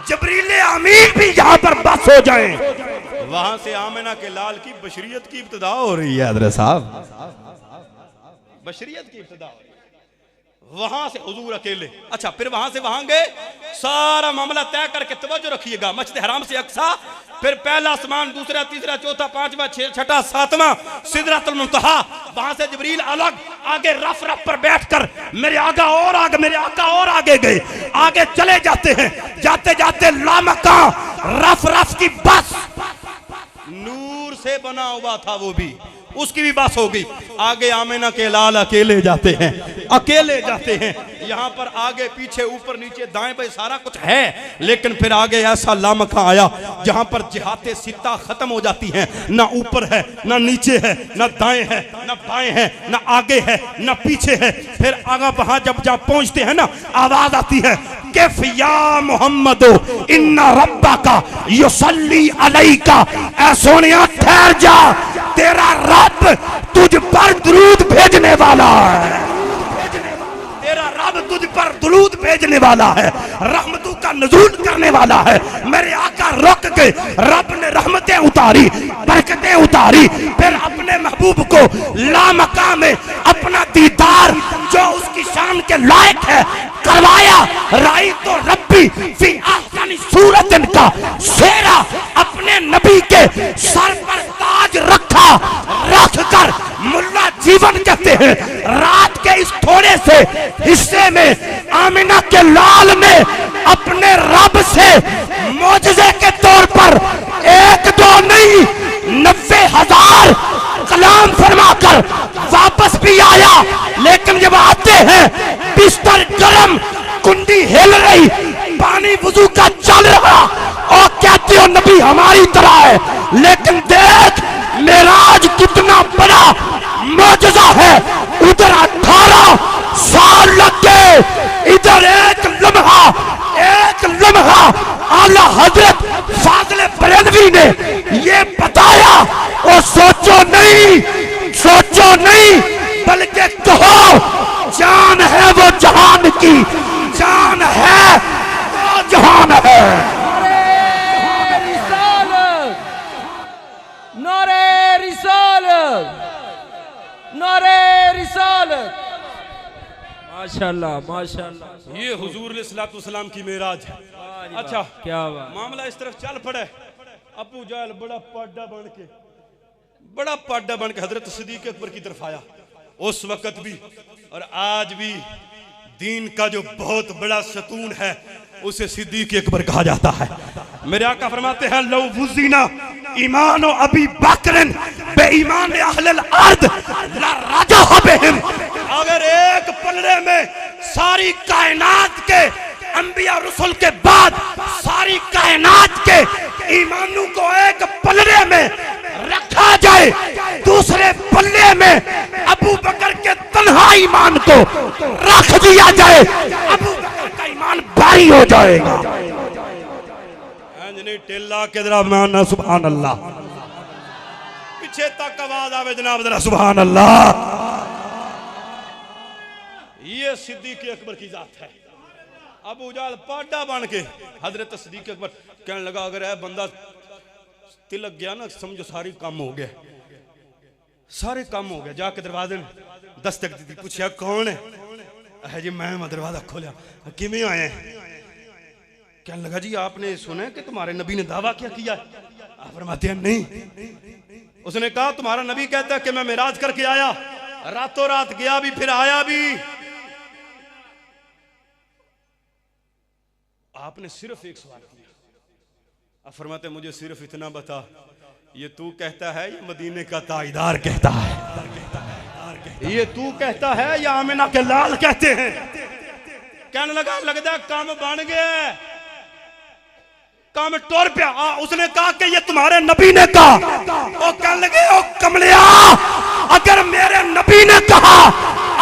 जबरीले अमीर भी यहाँ पर बस हो जाएं, वहां से आमिना के लाल की बशरियत की इब्तिदा हो रही है। हज़रत साहब बशरियत की इब्तिदा हो रही है वहां से हुजूर अकेले। अच्छा, फिर वहां से वहां गए, सारा मामला तय करके तवज्जो रखिएगा। मस्जिद हराम से अक्सा, फिर पहला आसमान, दूसरा, तीसरा, चौथा, पांचवा, छठा, सातवां सिदरतुल मुंतहा। वहां से जिब्रील अलग आगे रफ रफ पर बैठकर मेरे आगा और आगे, मेरे आका और आगे गए, आगे चले जाते हैं। जाते जाते लामका रफ रफ की बस नूर से बना हुआ था, वो भी उसकी भी बस हो गई। आगे आमिना के लाल अकेले जाते हैं, अकेले जाते हैं। यहाँ पर आगे पीछे ऊपर नीचे दाएं बाएं सारा कुछ है, लेकिन फिर आगे ऐसा लामका आया जहां पर जिहाते सित्ता खत्म हो जाती हैं। ना ऊपर है, ना नीचे है, ना दाएं है, ना बाएं है, ना आगे है, ना पीछे है। फिर आगा वहां जब जब पहुंचते हैं ना, आवाज आती है कैफ या मोहम्मद इन्ना रब्बका युसल्ली अलैका, ऐ सोनिया ठहर जा, तेरा रब तुझ पर दुरूद भेजने वाला है, तेरा रब तुझ पर दुरूद भेजने वाला है, रहमतों का नुज़ूल करने वाला है। मेरे आका रुक के रब ने रहमतें उतारी, बरकतें उतारी, फिर अपने महबूब को लामका में अपना दीदार जो उसकी शान के लायक है करवाया। राई तो रब्बी फी ahsani सूरतन का शेरा अपने नबी के सर पर ताज रखा, रख कर मुल्ला जीवन कहते हैं रात के इस थोड़े से हिस्से में आमिना के लाल ने अपने रब से मौजज़े के तौर पर एक दो नहीं 90,000 कलाम फरमाकर वापस भी आया। लेकिन जब आते हैं बिस्तर गरम, कुंडी हिल रही, पानी वुजू का चल रहा, और कहते हो नबी हमारी तरह है। लेकिन देख मेराज कितना बड़ा मौजज़ा है। उधर 18 साल लग गए, इधर एक लम्हा आला हजरत फाज़िल बरेलवी ने ये बताया। और सोचो नहीं बल्कि कहो जान है वो जहान की, जान है वो जहान है। नारे रिसालत, नारे रिसालत। माशाल्लाह माशाल्लाह, ये हुजूर अलैहिस्सलातु वस्सलाम की मेराज है। अच्छा, क्या बात। मामला इस तरफ चल पड़े। अबू जहल बड़ा पाडा बन के हजरत सिद्दीक़ अकबर की तरफ आया। उस वक्त भी और आज भी दीन का जो बहुत बड़ा सतून है उसे सिद्दीक़ अकबर कहा जाता है। मेरे आका फरमाते हैं लौ वुज़िना ईमान अबी बकर बेईमान अहलल अर्द ला रजह बिहिम। अगर एक पलड़े में सारी कायनात के अंबिया रसूल के बाद सारी कायनात के ईमानों को एक पलड़े में रख रखा जाए, दूसरे पल्ले में अबू बकर के तन्हा ईमान को रख दिया जाए, अबू बकर का ईमान भारी हो जाएगा। नहीं टेला के जरा माना सुभान अल्लाह, पीछे तक आवाज आवे जनाब जरा सुभान अल्लाह। ये सिद्दीक अकबर की जात है। अबू जाल पाडा बन के हजरत सिद्दीक अकबर कहने लगा, अगर है बंदा तिलक गया ना समझो सारी काम हो गया, सारे काम हो गया। जाके दरवाजे में दस्तक दी, पूछा कौन है जी मैं दरवाजा खोला, किमें आए हैं? कहने लगा जी आपने सुना कि तुम्हारे नबी ने दावा क्या किया? आप फरमाते हैं नहीं। उसने कहा तुम्हारा नबी कहता है कि मैं मिराज करके आया, रातों रात गया भी फिर आया भी। आपने सिर्फ एक सवाल किया। आप फरमाते मुझे सिर्फ इतना बता, ये तू कहता है या मदीने का ताईदार कहता है? ये तू कहता है या आमिना के लाल कहते हैं? कहने लगा लगता काम बन गया, काम टोर पे। उसने कहा कि ये तुम्हारे नबी ने कहा। वो कहने लगे ओ कमलिया, अगर मेरे नबी ने कहा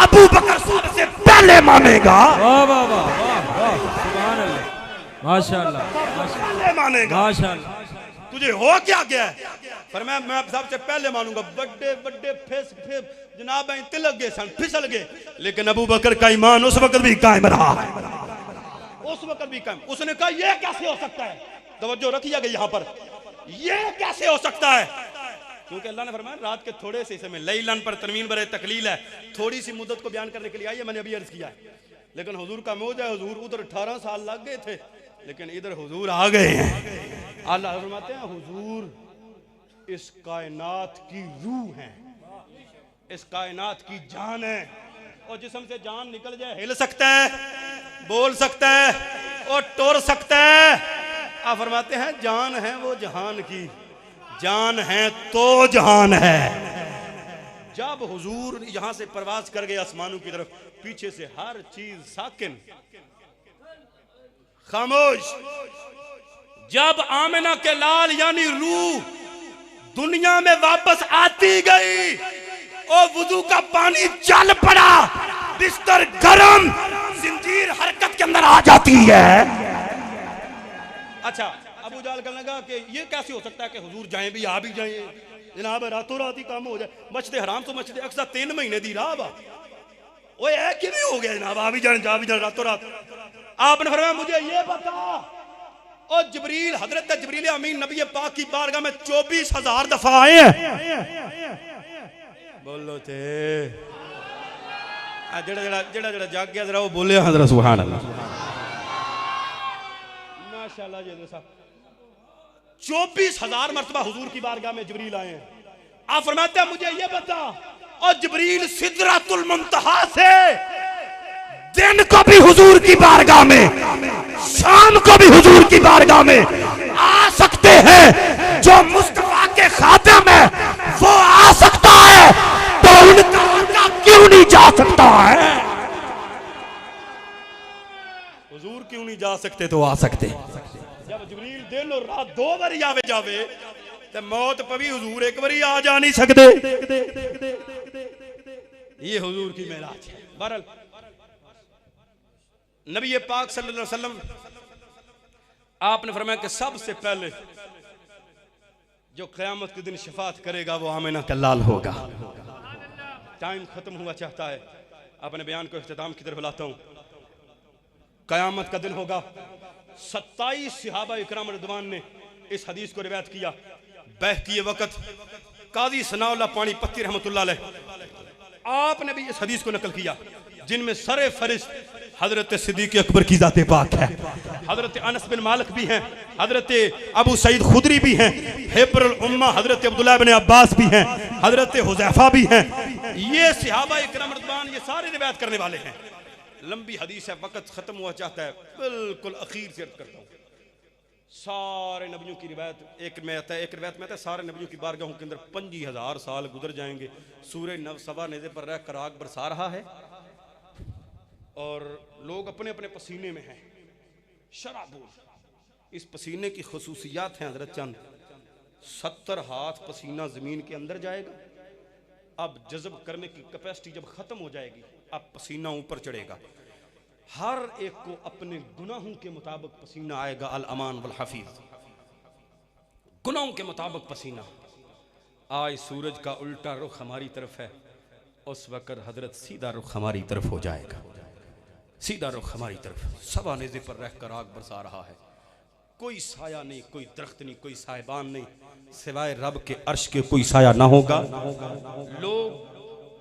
अबू बकर सबसे पहले मानेगा। वाह वाह वाह वाह, सुभान अल्लाह, माशाअल्लाह, पहले मानेगा। माशाअल्लाह। तुझे हो क्या गया है? पर मैं सबसे पहले मानूंगा। बड़े बड़े फेस जनाब तिलक गए सन, फिसल गए, लेकिन अबू बकर का ईमान उस वक्त भी कायम रहा, उस वक्त भी कायम। उसने कहा ये कैसे हो सकता है? तवज्जो रखिएगा यहाँ पर, ये कैसे हो सकता है? क्योंकि अल्लाह ने फरमाया रात के थोड़े से समय लैलन पर तरमीन बरे तकलील है, थोड़ी सी मुद्दत को बयान करने के लिए आई है, मैंने अभी अर्ज किया है। लेकिन हुजूर का मौज है, हुजूर उधर 18 साल लग गए थे, लेकिन इधर हुजूर आ गए हैं। अल्लाह फरमाते हैं हुजूर इस कायनात की रूह है, इस कायनात की जान है, और जिस्म से जान निकल जाए हिल सकता है, बोल सकता है और टोर सकता है। आप फरमाते हैं जान है वो जहान की, जान है तो जहान है। जब हुजूर यहां से प्रवास कर गए आसमानों की तरफ, पीछे से हर चीज साकिन खामोश। जब आमिना के लाल यानी रूह दुनिया में वापस आती गई, और वुजू का पानी चल पड़ा, बिस्तर गरम, जिंजीर हरकत के अंदर आ जाती है। अच्छा, अबू जाल कहने लगा कि ये कैसे हो सकता है कि हुजूर जाएं भी आ भी जाएं, जनाब रातों रात ही काम हो जाए। मस्जिद हराम तो मस्जिद अक्सा 3 महीने दी राह बा, वो है कि नहीं हो गया जनाब, आ भी जाए जा भी जाए रातों रात। आपने फरमाया मुझे ये बता, और जिब्रील हजरत जिब्रील अमीन नबी पाक की बारगाह में 24,000 दफा आए हैं। बोलो थे जेड़ा जाग गया जरा वो बोले हजरत सुभान अल्लाह, माशाअल्लाह जी साहब। 24,000 मरतबा हुजूर की बारगाह में जिब्रील आए हैं। आप फरमाते हैं मुझे ये बता, और जिब्रील सिदरतुल मुंतहा से दिन को भी हुजूर की बारगाह में, शाम को भी हुजूर की बारगाह में आ सकते हैं। जो मुस्तफा के खातिम है वो आ सकता है, तो उनका क्यों नहीं जा सकता है? हुजूर क्यों नहीं जा सकते? तो आ सकते। जब जिब्रील दिन और रात 2 बार आवे जावे, तो मौत पवी हुजूर एक बारी आ जा नहीं सकते। ये हुजूर की मेराज है। बहरहाल नबी पाक सल्लल्लाहु अलैहि वसल्लम आपने फरमाया कि सबसे पहले जो क़यामत के दिन शफाअत करेगा वो आमिना का लाल होगा। टाइम खत्म हुआ चाहता है, अपने बयान को इख्तिताम की तरफ लाता हूं। क़यामत का दिन होगा। 27 सहाबा इकराम रिदवान ने इस हदीस को रिवायत किया। बहकी वक़्त काजी सनाउल्लाह पानी पत्ती रहमतुल्लाह अलैह आपने भी इस हदीस को नकल किया, जिनमें सरे फरिश्त हजरत सिद्दीक अकबर की जाते पाक है, हजरत अनस बिन मालिक भी हैं, हजरत अबू सईद खुदरी भी हैं, हिब्रुल उम्मा हजरत अब्दुल्लाह बिन अब्बास भी हैं, हजरत हुज़ैफा भी हैं। ये सहाबा इकराम रिदवान ये सारे रिवायत करने वाले हैं। लंबी हदीस है, वक्त खत्म हुआ चाहता है, बिल्कुल अखीर से अर्ज करता हूँ। सारे नबियों की रिवायत एक रिवायत में आता है सारे नबियों की बारगाहों के अंदर 25,000 साल गुजर जाएंगे। सूरज नव सवा नेज़े पर रह कर आग बरसा रहा है, और लोग अपने अपने पसीने में हैं। शराबूर इस पसीने की खुसूसियात हैं हजरत चंद। 70 हाथ पसीना जमीन के अंदर जाएगा। अब जज्ब करने की कैपेसिटी जब खत्म हो जाएगी, अब पसीना ऊपर चढ़ेगा। हर एक को अपने गुनाहों के मुताबिक पसीना आएगा। अल अमान वल हफीज, गुनाहों के मुताबिक पसीना। आज सूरज का उल्टा रुख हमारी तरफ है, उस वक़्त हजरत सीधा रुख हमारी तरफ हो जाएगा। सीधा रुख हमारी तरफ सवा नेज़े पर रहकर आग बरसा रहा है। कोई साया नहीं, कोई दरख्त नहीं, कोई साहिबान नहीं, सिवाय रब के अर्श के कोई साया ना होगा। लोग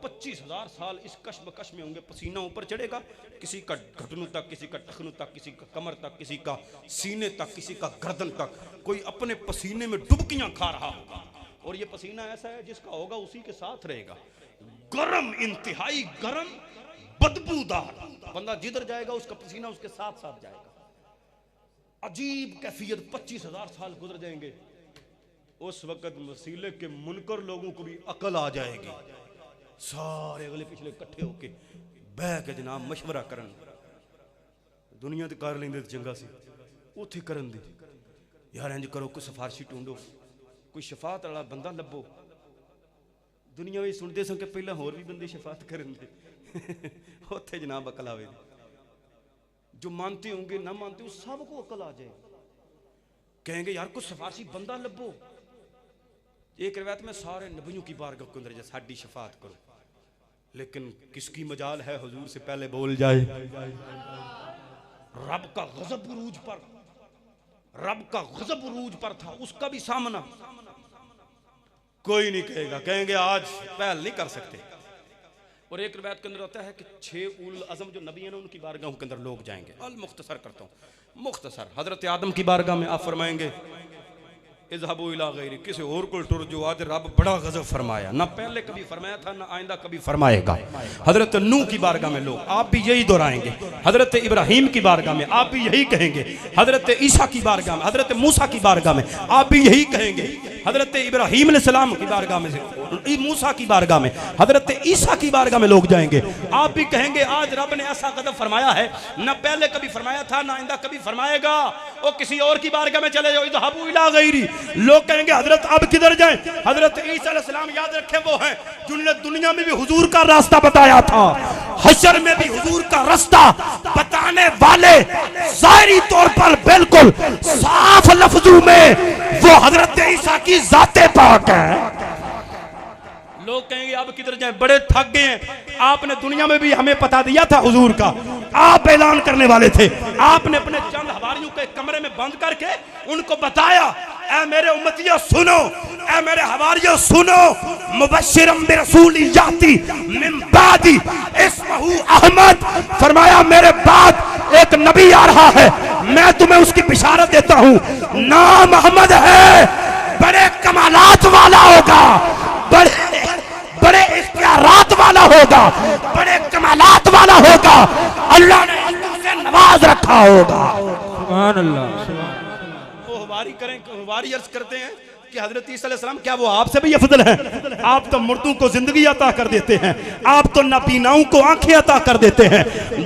25,000 साल इस कश्मकश में होंगे। पसीना ऊपर चढ़ेगा, किसी का घुटनों तक, किसी का टखनों तक, किसी का कमर तक, किसी का सीने तक, किसी का गर्दन तक। कोई अपने पसीने में डुबकियां खा रहा होगा। और ये पसीना ऐसा है जिसका होगा उसी के साथ रहेगा। गरम, इंतहाई गरम, बदबूदार। बंदा जिधर जाएगा उसका पसीना उसके साथ साथ जाएगा। अजीब कैफियत। 25,000 साल गुजर जाएंगे। उस वक्त वसीले के मुनकर लोगों को भी अकल आ जाएगी। सारे अगले पिछले इकट्ठे होके बह के जनाब मशवरा करन। दुनिया ते कर लेंदे चंगा सी, उथे करन दे यार इंज करो, कोई सिफारशी ढूंढो, कोई शफात वाला बंदा लभो। दुनिया में सुनते सन कि पहला होर भी बंदे शफात करन दे उथे जनाब अकल आवे। जो मानते होंगे ना मानते हो सबको अकल आ जाए। कहेंगे यार कोई सिफारशी बंदा लभो। एक रिवायत में सारे नबियों की बारगाह के अंदर साडी शफात करो, लेकिन किसकी मजाल है हुजूर से पहले बोल जाए। रब का गजब उरूज पर, रब का गजब उरूज पर था, उसका भी सामना कोई नहीं कहेगा। कहेंगे आज पहल नहीं कर सकते। और एक रिवायत के अंदर होता है कि 6 उल अज़म जो नबी हैं उनकी बारगाहों के अंदर लोग जाएंगे। अल मुख्तसर करता हूँ, मुख्तसर। हजरत आदम की बारगाह में आप फरमाएंगे इज़हबू इला गैरी, किसी और को टुर जो आज रब बड़ा गजब फरमाया, ना पहले कभी फरमाया था ना आइंदा कभी फरमाएगा। हजरत नूह की बारगाह में लोग आप भी यही दोहराएंगे। हजरत इब्राहिम की बारगाह में आप भी यही कहेंगे। हजरत ईसा की बारगाह में, हजरत मूसा की बारगाह में आप भी यही कहेंगे। हजरत इब्राहिम अलैहिस्सलाम की बारगाह में, मूसा की बारगाह में, हजरत ईसा की बारगाह में लोग जाएंगे। आप भी कहेंगे आज रब ने ऐसा गजब फरमाया है, ना पहले कभी फरमाया था ना आइंदा कभी फरमाएगा। और किसी और की बारगाह में चले जाओ, इज़हबू इला गैरी। लोग कहेंगे हजरत अब किधर जाएं? हजरत ईसा अलैहिस्सलाम याद रखें वो हैं जिन्होंने दुनिया में भी हुजूर का रास्ता बताया था, हशर में भी हुजूर का रास्ता बताने वाले ज़ाहिरी तौर पर बिल्कुल साफ लफ्जों में वो हजरत ईसा की ज़ाते पाक है। लोग कहेंगे अब किधर जाएं? बड़े थक गए हैं। आपने दुनिया में भी हमें पता दिया था हुजूर का, आप ऐलान करने वाले थे। आपने अपने चंद हवारियों के कमरे में बंद करके उनको बताया, ऐ मेरे उम्मतियों सुनो, ऐ मेरे हवारियों सुनो, मुबश्शिरम बिरसूली याती मिन बादी इस्महू अहमद। फरमाया मेरे बाद एक नबी आ रहा है, मैं तुम्हें उसकी बिशारत देता हूँ, नाम अहमद है, बड़े कमालात वाला होगा, बड़े इख्तियारात वाला होगा, बड़े कमालात वाला होगा, अल्लाह ने से नवाज रखा होगा। सुभान अल्लाह। वो हवारी करें, हवारी अर्ज करते हैं कि हजरत ईसा अलैहिस्सलाम क्या वो आपसे भी अफजल है? आप तो मुर्दों को जिंदगी अता कर देते हैं, आप तो नाबीनाओं को आंखें अता कर देते हैं,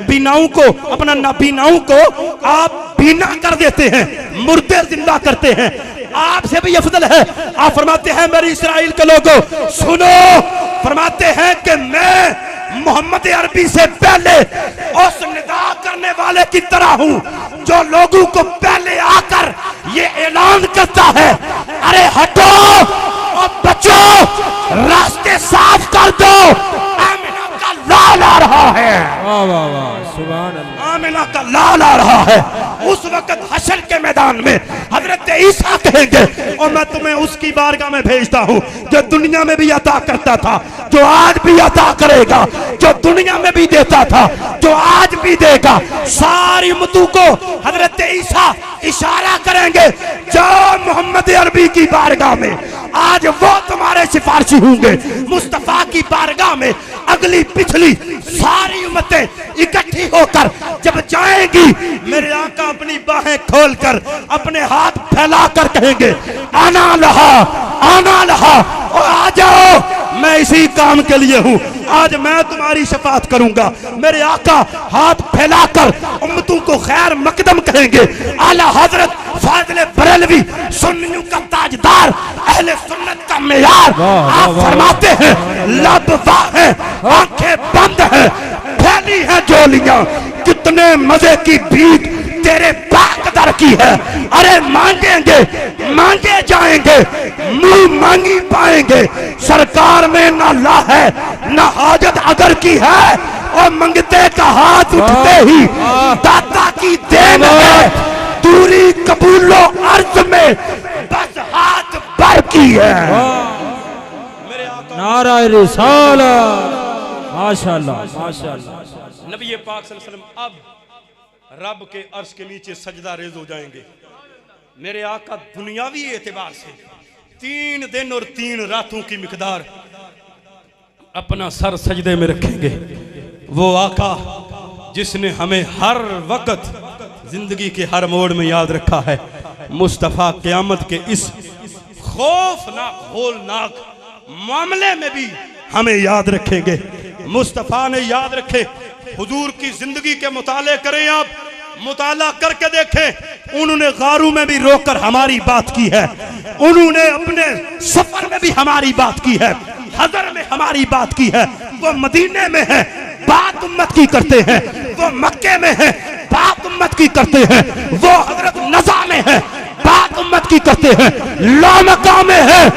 बीनाओं को, अपना नाबीनाओं को आप बीना कर देते हैं, मुर्दे जिंदा करते हैं, आपसे भी अफजल है। आप फरमाते हैं मेरे इस्राइल के लोगों सुनो, फरमाते हैं कि मैं मोहम्मद अरबी से पहले उस निदा करने वाले की तरह हूं जो लोगों को पहले आकर ये ऐलान करता है, अरे हटो और बचो, रास्ते साफ कर दो, आमिना का लाल आ रहा है। वाह वाह वाह, सुभान अल्लाह। आमिना का लाल आ रहा है। उस वक्त हशर के मैदान में हजरत ईसा कहेंगे और मैं तुम्हें उसकी बारगाह में भेजता हूं जो दुनिया में भी अता करता था, जो आज भी अता करेगा, जो दुनिया में भी देता था, जो आज भी देगा। सारी उम्मतों को हजरत ईसा इशारा करेंगे जाओ मोहम्मद अरबी की बारगाह में, आज वो तुम्हारे सिफारशी होंगे। मुस्तफा की बारगाह में अगली पिछली सारी उम्मतें इकट्ठी होकर जब जाएंगी, मेरे आका अपनी बाहें खोलकर अपने हाथ फैलाकर कहेंगे आना लहा, आना लहा, और आ जाओ मैं इसी काम के लिए हूँ। आज मैं तुम्हारी शफाअत करूंगा। मेरे आका हाथ फैलाकर उम्मतों को खैर मकदम कहेंगे। आला हजरत फाजिल बरेलवी सुन्नियों का ताजदार, अहले सुन्नत का मेयार, आप फरमाते हैं लब वाह है, आंखें बंद है, फैली है जोलियां, कितने मजे की भीख तेरे बाकदर की है। अरे मांगेंगे मांगे जाएंगे, मुंह मांगी पाएंगे। सरकार में ना ला है ना हाजत अगर की है, और मंगते का हाथ उठते ही दाता की देन है। दूरी कबूलो अर्ज में बस हाथ भर की है। नारा रिसालत, माशाअल्लाह माशाअल्लाह। नबी पाक सल्लल्लाहु अलैहि वसल्लम अब रब के अर्श के नीचे सजदा रेज हो जाएंगे। मेरे आका दुनियावी एतबार से 3 दिन और 3 रातों की मिकदार अपना सर सजदे में रखेंगे। वो आका जिसने हमें हर वक्त जिंदगी के हर मोड़ में याद रखा है। मुस्तफ़ा क़यामत के इस खौफनाक होलनाक मामले में भी हमें याद रखेंगे। मुस्तफ़ा ने याद रखे। हुजूर की जिंदगी के मुताले करें, आप मुताला करके देखें। उन्होंने गारू में भी रोकर हमारी बात की है, उन्होंने अपने सफर में भी हमारी बात की है, हजर में हमारी बात की है। वो मदीने में है, बात उम्मत की करते हैं। वो मक्के में है, बात उम्मत की करते हैं। वो हजरत नज़ा में है, बात उम्मत की करते हैं। लामका में है,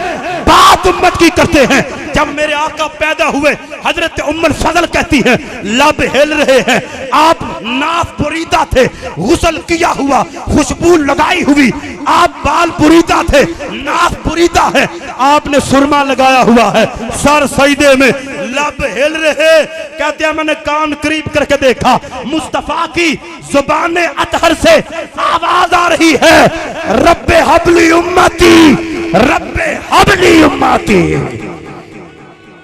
बात उम्मत की करते हैं। जब मेरे आका पैदा हुए, हजरत उम्मुल फजल कहती है लब हिल रहे हैं। आप नाफ बुरीदा थे, गुस्ल किया हुआ, खुशबू लगाई हुई। आप बाल बुरीदा थे, नाफ बुरीदा है, आपने सुरमा लगाया हुआ है। सर सजदे में, लब हिल रहे। कहते हैं मैंने कान करीब करके देखा, मुस्तफा की जुबान अतहर से आवाज आ रही है, रब्बे हबली उम्मती, रब्बे हबली उम्मती।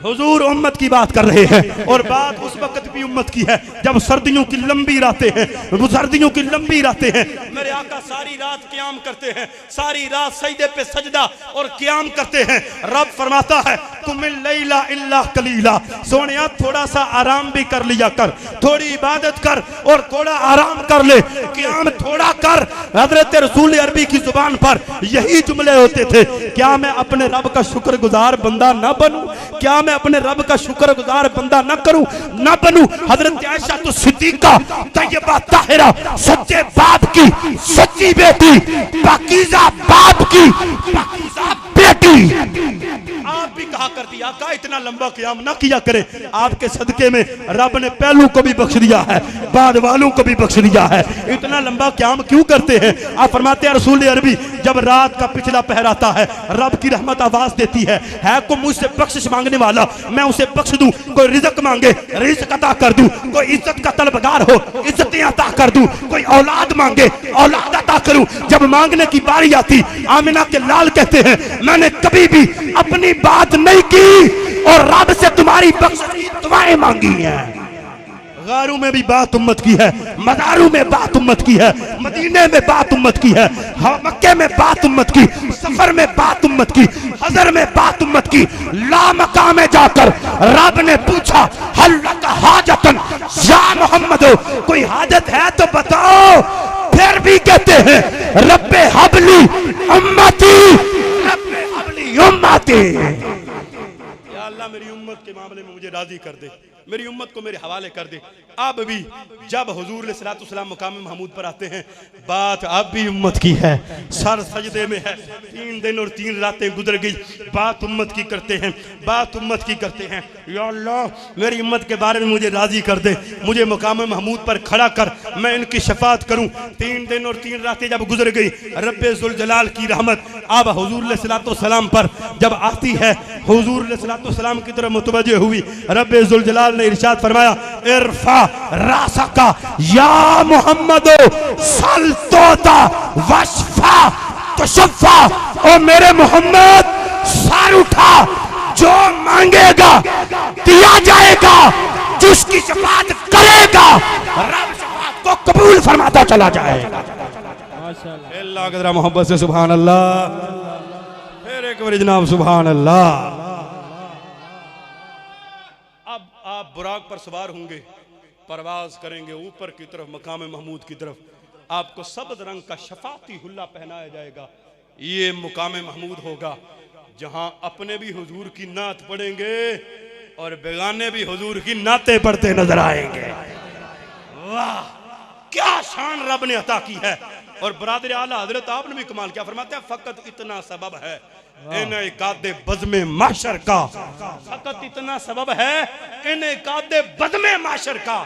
हुजूर उम्मत की बात कर रहे हैं, और बात उस वक्त भी उम्मत की है जब सर्दियों की लंबी रातें हैं। वो सर्दियों की लंबी रातें हैं। मेरे आका सारी रात क़याम करते हैं, सारी रात सजदे पे सजदा और क़याम करते हैं। रब फरमाता है तुमिल लैला इल्ला कलीला, सोनिया थोड़ा सा आराम भी कर लिया कर, थोड़ी इबादत कर और थोड़ा आराम कर ले, क़याम थोड़ा कर। हजरत रसूल अरबी की जुबान पर यही जुमले होते थे, क्या मैं अपने रब का शुक्रगुजार बंदा न बनूं, क्या मैं अपने रब का शुक्रगुजार बंदा न करूं, न बनूं। हजरत आयशा तो सिद्दीका तैयबा ताहिरा, सच्चे बाप की सच्ची बेटी, पाकीज़ा बाप की पाकीज़ा बेटी। आप भी कहा करती आका इतना लंबा क़याम ना किया करे। आपके सदके में रब ने पहलू को भी बख्श दिया है, बाद वालों को भी बख्श दिया है। इतना लंबा क़याम क्यों करते हैं? आप फरमाते हैं रसूल अरबी जब रात का पिछला पहर आता है, रब की रहमत आवाज देती है को मुझसे बख्शिश मांगने वाला मैं उसे बख्श दूं। कोई रिज़्क़ मांगे रिज़्क़ अता कर दूं, कोई इज्जत का तलबगार हो इज्जतें अता कर दूं, कोई औलाद मांगे औलाद अता करूं। जब मांगने की बारी आती, आमिना के लाल कहते हैं मैंने कभी भी अपनी बात नहीं की और रब से तुम्हारी बख्शिश की दुआएं मांगी हैं। गारू में भी बात उम्मत की है, मदारू में बात उम्मत की है, मदीने में बात उम्मत की है, मक्के में बात उम्मत की, सफर में बात उम्मत की, हजर में बात उम्मत की। लामका में जाकर रब ने पूछा हल लक हाजतन या मोहम्मद, कोई हाजत है तो बताओ। फिर भी कहते हैं रब्बे हबली उम्मती, रब्बे हबली उम्मती। या अल्लाह मेरी उम्मत के मामले में मुझे राजी कर दे, मेरी उम्मत को मेरे हवाले कर दे। अब भी जब हुजूर अलैहिस्सलातु वस्सलाम मुकाम महमूद पर आते हैं, बात अब भी उम्मत की है, सर सजदे में है। 3 दिन और 3 रातें गुजर गई, बात उम्मत की करते हैं, बात उम्मत की करते हैं। या अल्लाह मेरी उम्मत के बारे में मुझे राजी कर दे, मुझे मुकाम महमूद पर खड़ा कर, मैं इनकी शफात करूं। 3 दिन और 3 रातें जब गुजर गई, रब्बे जुल जलाल की रहमत अब हुजूर अलैहिस्सलातु वस्सलाम पर जब आती है, हुजूर अलैहिस्सलातु वस्सलाम की तरफ मुतवज्जे हुई, रब्बे जुल जलाल ने इरशाद फरमाया इरफा रासका या मोहम्मद सल तोता वशफा तशफा। ओ मेरे मोहम्मद सर उठा, जो मांगेगा दिया जाएगा, जिसकी शफाअत करेगा रब शफाअत को कबूल फरमाता चला जाएगा। माशाअल्लाह अल्लाह कदरा मोहब्बत से सुभान अल्लाह। फिर एक बार जनाब सुभान अल्लाह। बुराक पर सवार होंगे, परवाज करेंगे ऊपर की तरफ, मकाम महमूद की तरफ। आपको सबज रंग का शफाती हुल्ला पहनाया जाएगा। ये मुकाम महमूद होगा जहां अपने भी हुजूर की नात पढ़ेंगे और बेगाने भी हुजूर की नाते पढ़ते नजर आएंगे। वाह, क्या शान रब ने अता की है। और बरादर आला हजरत आपने भी कमाल क्या फरमाते हैं, फकत इतना सबब है इन्हें कादे बज़्मे माशर का, फकत इतना सबब है इन्हें कादे बज़्मे माशर का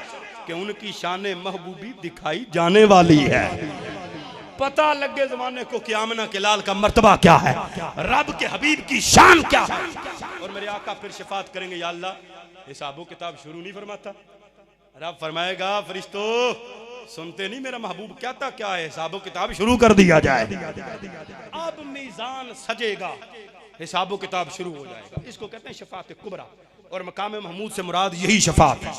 कि उनकी शान महबूबी दिखाई जाने वाली है। पता लगे जमाने को कि आमना के लाल का मर्तबा क्या है, रब के हबीब की शान क्या है। और मेरे आका फिर शफात करेंगे, या अल्लाह हिसाबो किताब शुरू नहीं फरमाता, रब फरमाएगा फरिश्तों सुनते नहीं मेरा महबूब कहता क्या है, हिसाबो किताब शुरू कर दिया जाए। अब मीज़ान सजेगा, हिसाबो किताब शुरू हो जाएगा। इसको कहते हैं शफात कुबरा। और मकाम महमूद से मुराद यही शफात है।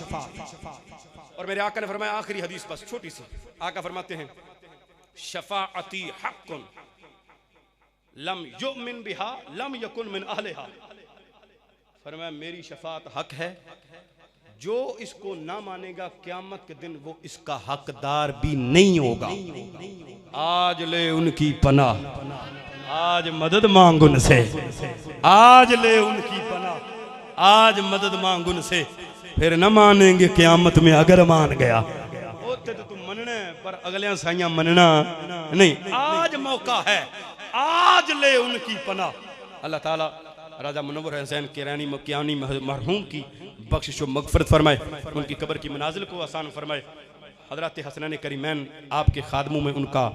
और मेरे आका ने फरमाया आखिरी हदीस बस छोटी सी, आका फरमाते हैं शफाअती हक़्क़ुन लम युमिन बिहा लम यकुन मिन अहलिहा। फरमाया मेरी शफात हक है, जो इसको ना मानेगा क़यामत के दिन वो इसका हकदार भी नहीं होगा। आज ले उनकी पनाह, आज मदद मांग उनसे, आज ले उनकी पनाह, आज मदद मांग उनसे। फिर न मानेंगे क़यामत में अगर मान गया। तो तुम मनना है पर अगले साइयां मनना नहीं। आज मौका है, आज ले उनकी पनाह। अल्लाह ताला राजा मुनव्वर हुसैन किरानी मकियानी मरहूम की बख्शिश व मगफरत फरमाए, उनकी कब्र की मनाजिल को आसान फरमाए। हज़रत हसनैन करीमैन आपके खादमों में उनका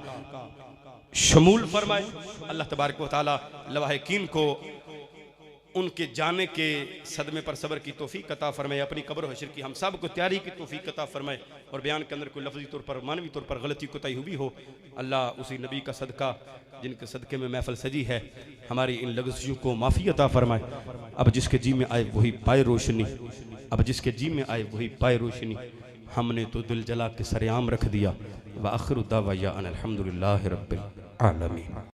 शमूल फरमाए। अल्लाह तबारक व तआला लवाहिकीन को उनके जाने के सदमे पर सब्र की तौफीक अता फरमाए। अपनी कब्र हशर की हम सब को तैयारी की तौफीक अता फरमाए। और बयान के अंदर कोई लफ्ज़ी तौर पर मानवी तौर पर गलती कोताही हुई हो, अल्लाह उसी नबी का सदका जिनके सदक़े में महफिल सजी है हमारी इन लग़ज़ियों को माफ़ी अता फरमाए। अब जिसके जी में आए वही पाए रोशनी, अब जिसके जी में आए वही पाए रोशनी। हमने तो दिल जला के सरेआम रख दिया। व आखिरु दावा या अनिल हम्दुलिल्लाहि रब्बिल आलमीन।